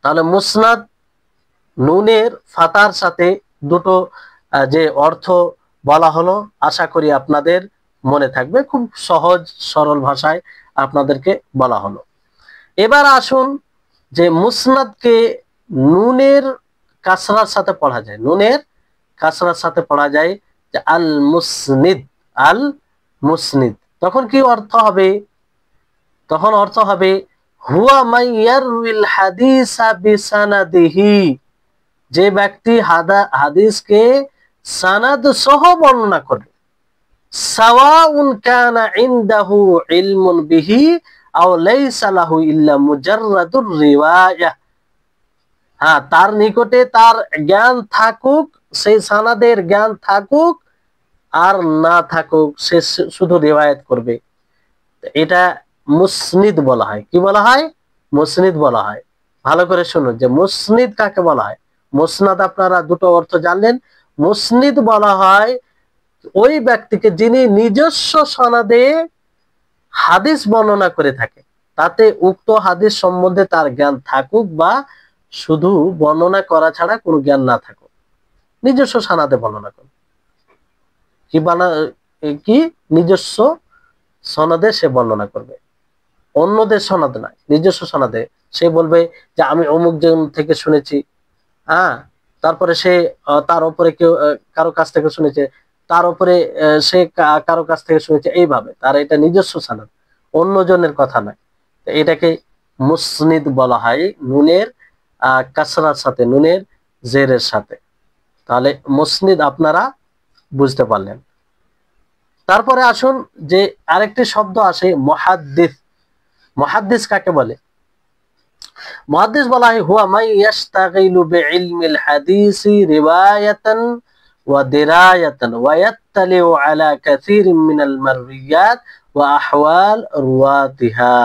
তাহলে মুসনাদ নুনের ফাতার সাথে দুটো যে অর্থ বলা হলো, আশা করি আপনাদের মনে থাকবে। খুব সহজ সরল ভাষায় আপনাদেরকে বলা হলো। এবার আসুন যে মুসনাদকে নুনের কাসরার সাথে পড়া যায়, নুনের কাসরার সাথে পড়া যায় যে আল মুসনিদ, আল মুসনিদ। তখন কি অর্থ হবে? তখন অর্থ হবে হুয়া মাইয়ারউইল হাদিসা বিসানাদিহি, যে ব্যক্তি হাদিসকে সানাদ সহ বর্ণনা করবে, সাওয়াউন কানা ইনদাহু ইলমুন বিহি আও লাইসা লাহু ইল্লা মুজাররাদুর রিওয়ায়া। হ্যাঁ, তার নিকটে তার জ্ঞান থাকুক, সেই সানাদের জ্ঞান থাকুক আর না থাকুক, সে শুধু রিওয়ায়াত করবে, এটা মুসনিদ বলা হয়। কি বলা হয়? মুসনিদ বলা হয়। ভালো করে শুনুন যে মুসনিদ কাকে বলা হয়। মুসনাদ আপনারা দুটো অর্থ জানলেন। মুসনিদ বলা হয় ওই ব্যক্তিকে যিনি নিজস্ব সনদে হাদিস বর্ণনা করে থাকে, তাতে উক্ত হাদিস সম্বন্ধে তার জ্ঞান থাকুক বা শুধু বর্ণনা করা ছাড়া কোনো জ্ঞান না থাকুক, নিজস্ব সনদে বর্ণনা করবে। কি নিজস্ব সনদে সে বর্ণনা করবে, অন্যদের সনদ নয়, নিজস্ব সনদে সে বলবে যে আমি অমুক জন থেকে শুনেছি। হ্যাঁ, তারপরে সে তার উপরে কেউ কারো কাছ থেকে শুনেছে, তার উপরে সে কারো কাছ থেকে শুনেছে, এইভাবে তার এটা নিজস্ব সনদ, অন্যজনের কথা নয়। এটাকে মুসনিদ বলা হয়, নুনের কাসরার সাথে, নুনের জেরের সাথে। তাহলে মুসনিদ আপনারা বুঝতে পারলেন। তারপরে আসুন যে আরেকটি শব্দ আসে মুহাদ্দিস। মুহাদ্দিস কাকে বলে? মুহাদ্দিস বলা হয় হুয়া মান ইয়াশতাগিলু বিইলমিল হাদিসি রিওয়ায়াতান ওয়া দিরায়াতান ওয়া ইয়াত্তালিউ আলা কাসীরিন মিনাল মারউইয়াত ওয়া আহওয়াল রুওয়াতিহা।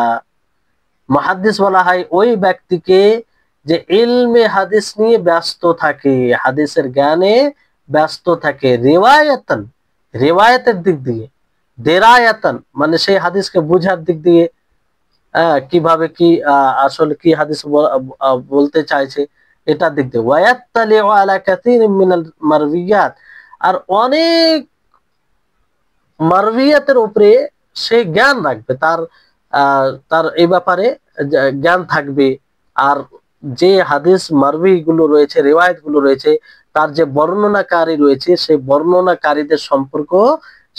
মুহাদ্দিস বলা হয় ওই ব্যক্তিকে যে ইলমে হাদিস নিয়ে ব্যস্ত থাকে, হাদিসের জ্ঞানে ব্যস্ত থাকে, রিওয়ায়াতান রিওয়ায়াতের দিক দিয়ে, দিরায়াতান মানে সেই হাদিসকে বুঝার দিক দিয়ে, কিভাবে কি আসলে কি হাদিস বলতে চাইছে এটা দিক দিয়ে, ওয়ায়াত্তালিউ আলা কাসীরিন মিনাল মারউইয়াত, আর অনেক মারউইয়াতের উপরে সে জ্ঞান রাখবে, তার তার এই ব্যাপারে জ্ঞান থাকবে। আর যে হাদিস মারউই গুলো রয়েছে, রিওয়ায়াত গুলো রয়েছে, তার যে বর্ণনাকারী রয়েছে সেই বর্ণনাকারীদের সম্পর্ক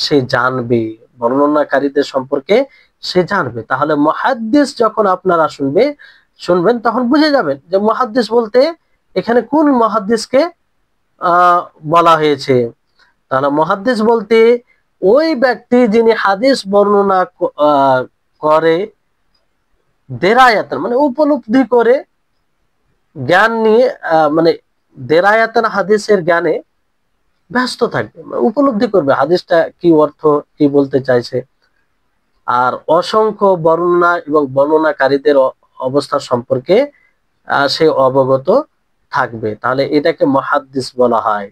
সে জানবে, বর্ণনাকারীদের সম্পর্কে সে জানবে। তাহলে মুহাদ্দিস যখন আপনারা শুনবেন তখন বুঝে যাবেন যে মুহাদ্দিস বলতে এখানে কোন মুহাদ্দিসকে বলা হয়েছে। তাহলে মুহাদ্দিস বলতে ওই ব্যক্তি যিনি হাদিস বর্ণনা করে, দেরায়াতান মানে উপলব্ধি করে, জ্ঞান নিয়ে মানে দেরায়াতান হাদিসের জ্ঞানে ব্যস্ত থাকবে, উপলব্ধি করবে হাদিসটা কি অর্থ, কি বলতে চাইছে, আর অসংখ্য বর্ণনা এবং বর্ণনাকারীদের অবস্থা সম্পর্কে সে অবগত থাকবে। তাহলে এটাকে মুহাদ্দিস বলা হয়,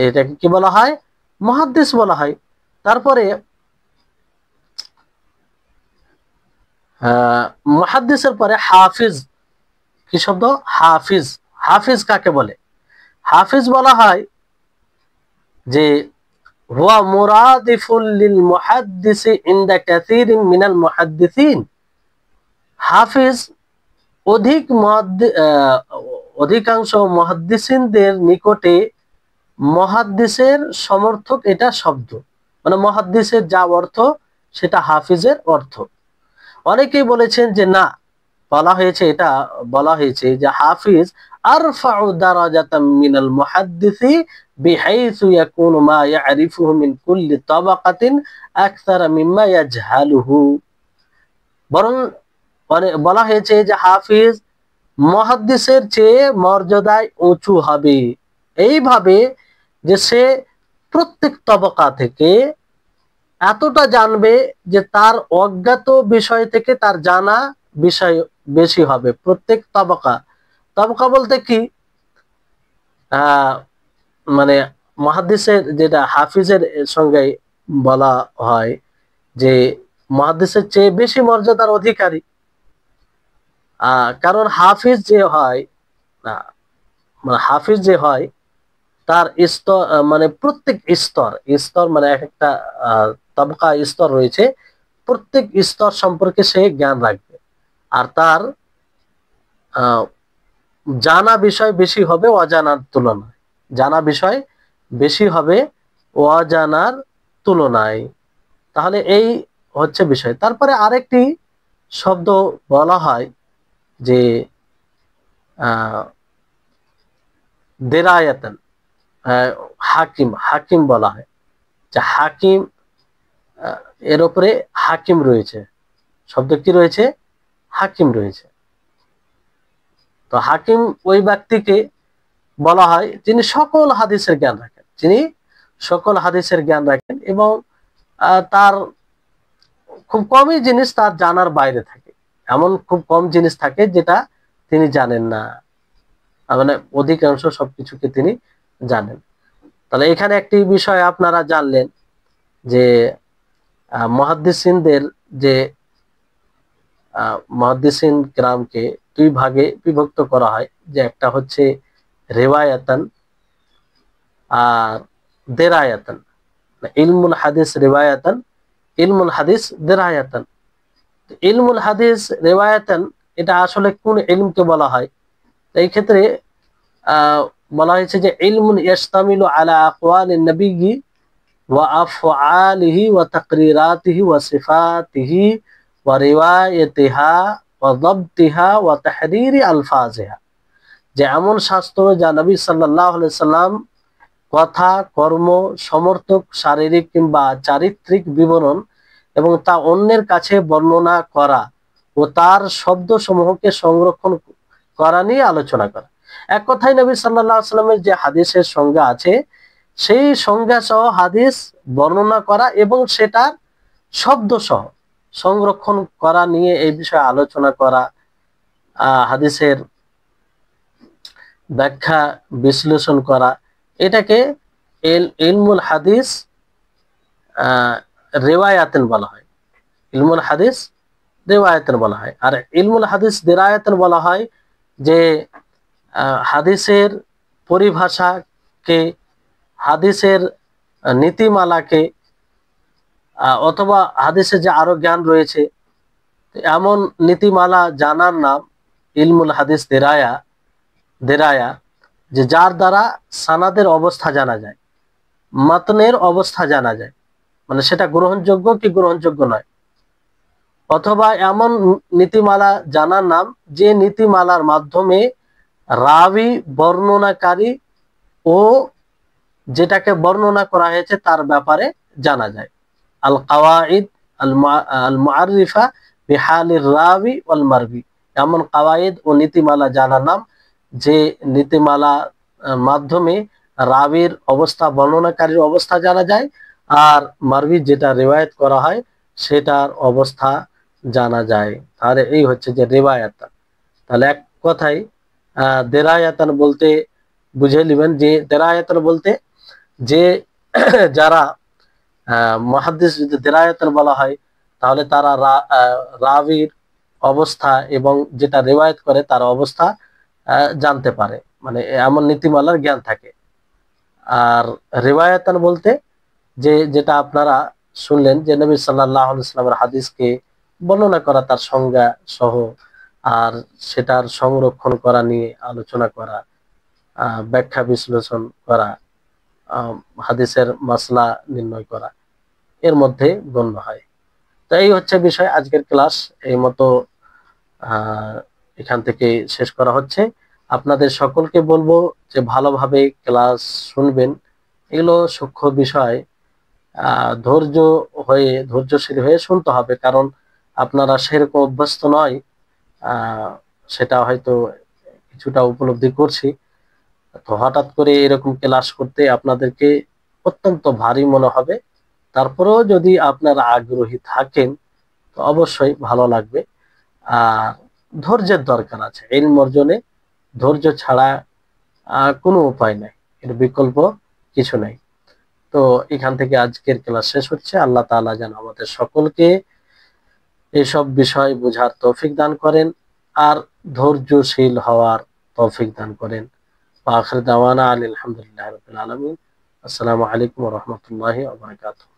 এটাকে কি বলা হয়? মুহাদ্দিস বলা হয়। তারপরে মুহাদ্দিসের পরে হাফিজ। কি শব্দ? হাফিজ। হাফিজ কাকে বলে? হাফিজ বলা হয় যে হুয়া মুরাদিফুল লিল মুহাদ্দিসি ইনদা কাসীরিন মিনাল মুহাদ্দিসিন। হাফিজ অধিকাংশ মুহাদ্দিসিনদের নিকটে মুহাদ্দিসের সমর্থক, এটা শব্দ, মানে মুহাদ্দিসের যা অর্থ সেটা হাফিজের অর্থ। অনেকেই বলেছেন যে না, এটা বলা হয়েছে যে হাফিজ আরফাউ দারাজাতাম মিনাল মুহাদ্দিসি বিহাইসু ইয়াকুনু মা ইয়ারিফুহু মিন কুল্লি তাবাকাতিন আকসারা মিম্মা ইয়াজহালুহু। বরং বলা হয়েছে যে হাফিজ মুহাদ্দিসের চেয়ে মর্যাদায় উঁচু হবে, এইভাবে যে সে প্রত্যেক তবকা থেকে এতটা জানবে যে তার অজ্ঞাত বিষয় থেকে তার জানা বিষয় বেশি হবে। প্রত্যেক তবকা, তবকা বলতে কি মানে মুহাদ্দিসের যেটা হাফিজের সঙ্গে বলা হয় যে মুহাদ্দিসের চেয়ে বেশি মর্যাদার অধিকারী। কারণ হাফিজ যে হয়, মানে হাফিজ যে হয় তার স্তর, মানে প্রত্যেক স্তর মানে এক একটা তবকা স্তর রয়েছে, প্রত্যেক স্তর সম্পর্কে সে জ্ঞান রাখবে, আর তার জানা বিষয় বেশি হবে অজানার তুলনায়, জানা বিষয় বেশি হবে অজানার তুলনায়। তাহলে এই হচ্ছে বিষয়। তারপরে আরেকটি শব্দ বলা হয় যে দেরায়াতান, হাকিম। হাকিম বলা হয় যে হাকিম, এর উপরে হাকিম রয়েছে, শব্দ কি রয়েছে? হাকিম রয়েছে। তো হাকিম ওই ব্যক্তিকে বলা হয় যিনি সকল হাদিসের জ্ঞান রাখেন, যিনি সকল হাদিসের জ্ঞান রাখেন এবং তার খুব কমই জিনিস তার জানার বাইরে থাকে, এমন খুব কম জিনিস থাকে যেটা তিনি জানেন না, মানে অধিকাংশ সবকিছুকে তিনি জানেন। তাহলে এখানে একটি বিষয় আপনারা জানলেন যে মুহাদ্দিসিনদের যে মুহাদ্দিসিন কিরামকে দুই ভাগে বিভক্ত করা হয়, যে একটা হচ্ছে রিওয়ায়াতান আর দেরায়াতান। ইলমুল হাদিস রিওয়ায়াতান, ইলমুল হাদিস দেরায়াতান। ইলমুল হাদিস রিওয়ায়াতান এটা আসলে কোন ইলমকে বলা হয়? এই ক্ষেত্রে বলা হয়েছে যে ইলমুন ইয়াশতামিলু আলা আকওয়ালিন নবিয়্যি ওয়া আফআলিহি ওয়া তাকরিরাতিহি ওয়া সিফাতিহি ওয়া রিওয়ায়াতিহা ওয়া যাবতিহা ওয়া তাহরীরি আলফাজিহা, যে এমন শাস্ত্র যা নবী সাল্লাল্লাহু আলাইহি সাল্লাম কথা, কর্ম, সমর্থক, শারীরিক কিংবা চারিত্রিক বিবরণ এবং তা অন্যের কাছে বর্ণনা করা ও তার শব্দসমূহকে সংরক্ষণ করা নিয়ে আলোচনা করা। এক কথায় নবী সাল্লাল্লাহু আলাইহি সাল্লামের যে হাদিসের সংজ্ঞা আছে সেই সংজ্ঞা সহ হাদিস বর্ণনা করা এবং সেটা শব্দ সহ সংরক্ষণ করা নিয়ে এই বিষয়ে আলোচনা করা, হাদিসের ব্যাখ্যা বিশ্লেষণ করা, এটাকে ইলমুল হাদিস রিওয়ায়াতান বলা হয়। ইলমুল হাদিস রিওয়ায়াতান বলা হয়। আর ইলমুল হাদিস দিরায়াতান বলা হয় যে হাদিসের পরিভাষাকে, হাদিসের নীতিমালাকে, অথবা হাদিসে যে আরো জ্ঞান রয়েছে এমন নীতিমালা জানার নাম ইলমুল হাদিস দেরায়া, যে যার দ্বারা সানাদের অবস্থা জানা যায়, মাতনের অবস্থা জানা যায়, মানে সেটা গ্রহণযোগ্য কি গ্রহণযোগ্য নয়। অথবা এমন নীতিমালা জানার নাম যে নীতিমালার মাধ্যমে রাবি, বর্ণনাকারী ও যেটাকে বর্ণনা করা হয়েছে তার ব্যাপারে জানা যায়। আল কাওয়াইদ আল মুআররিফা বিহালির রাবি ওয়াল মারবি, এমন কাওয়াইদ ও নীতিমালা জানার নাম যে নীতিমালা মাধ্যমে রাবির অবস্থা, বর্ণনাকারীর অবস্থা জানা যায়, আর মারবি যেটা রিওয়ায়াত করা হয় সেটার অবস্থা জানা যায়। তাহলে এই হচ্ছে যে রিওয়ায়াত। তাহলে এক কথায় দেরায়াতান বলতে বুঝে নেবেন যে দেরায়াতান বলতে যে যারা মুহাদ্দিস, যদি দেরায়াতান বলা হয় তাহলে তারা রাবির অবস্থা এবং যেটা রিওয়ায়াত করে তার অবস্থা জানতে পারে, মানে এমন নীতিমালার জ্ঞান থাকে। আর রিওয়ায়াতান বলতে যে যেটা আপনারা শুনলেন যে নবী সাল্লাল্লাহু আলাইহি ওয়াসাল্লামের হাদিসকে বর্ণনা করা, তার সংজ্ঞা সহ, আর সেটার সংরক্ষণ করা নিয়ে আলোচনা করা, ব্যাখ্যা বিশ্লেষণ করা, হাদিসের মাসলা নির্ণয় করা, এর মধ্যে গণ্য হয়। তো এই হচ্ছে বিষয়। আজকের ক্লাস এই মতো এখান থেকে শেষ করা হচ্ছে। আপনাদের সকলকে বলবো যে ভালোভাবে ক্লাস শুনবেন, এগুলো সূক্ষ্ম বিষয়, ধৈর্যশীল হয়ে শুনতে হবে, কারণ আপনারা সেরকম অভ্যস্ত নয়, সেটা হয়তো কিছুটা উপলব্ধি করছি। তো হঠাৎ করে এরকম ক্লাস করতে আপনাদেরকে অত্যন্ত ভারী মনে হবে। তারপরেও যদি আপনারা আগ্রহী থাকেন তো অবশ্যই ভালো লাগবে। আর ধৈর্যের দরকার আছে, ইলম অর্জনে ধৈর্য ছাড়া কোনো উপায় নাই, এর বিকল্প কিছু নাই। তো এখান থেকে আজকের ক্লাস শেষ হচ্ছে। আল্লাহ তাআলা যেন আমাদের সকলকে এইসব বিষয় বোঝার তৌফিক দান করেন আর ধৈর্যশীল হওয়ার তৌফিক দান করেন। আখির দাওয়ানা আলহামদুলিল্লাহি রাব্বিল আলামিন। আসসালামু আলাইকুম ওয়া রাহমাতুল্লাহি ওয়া বারাকাতুহু।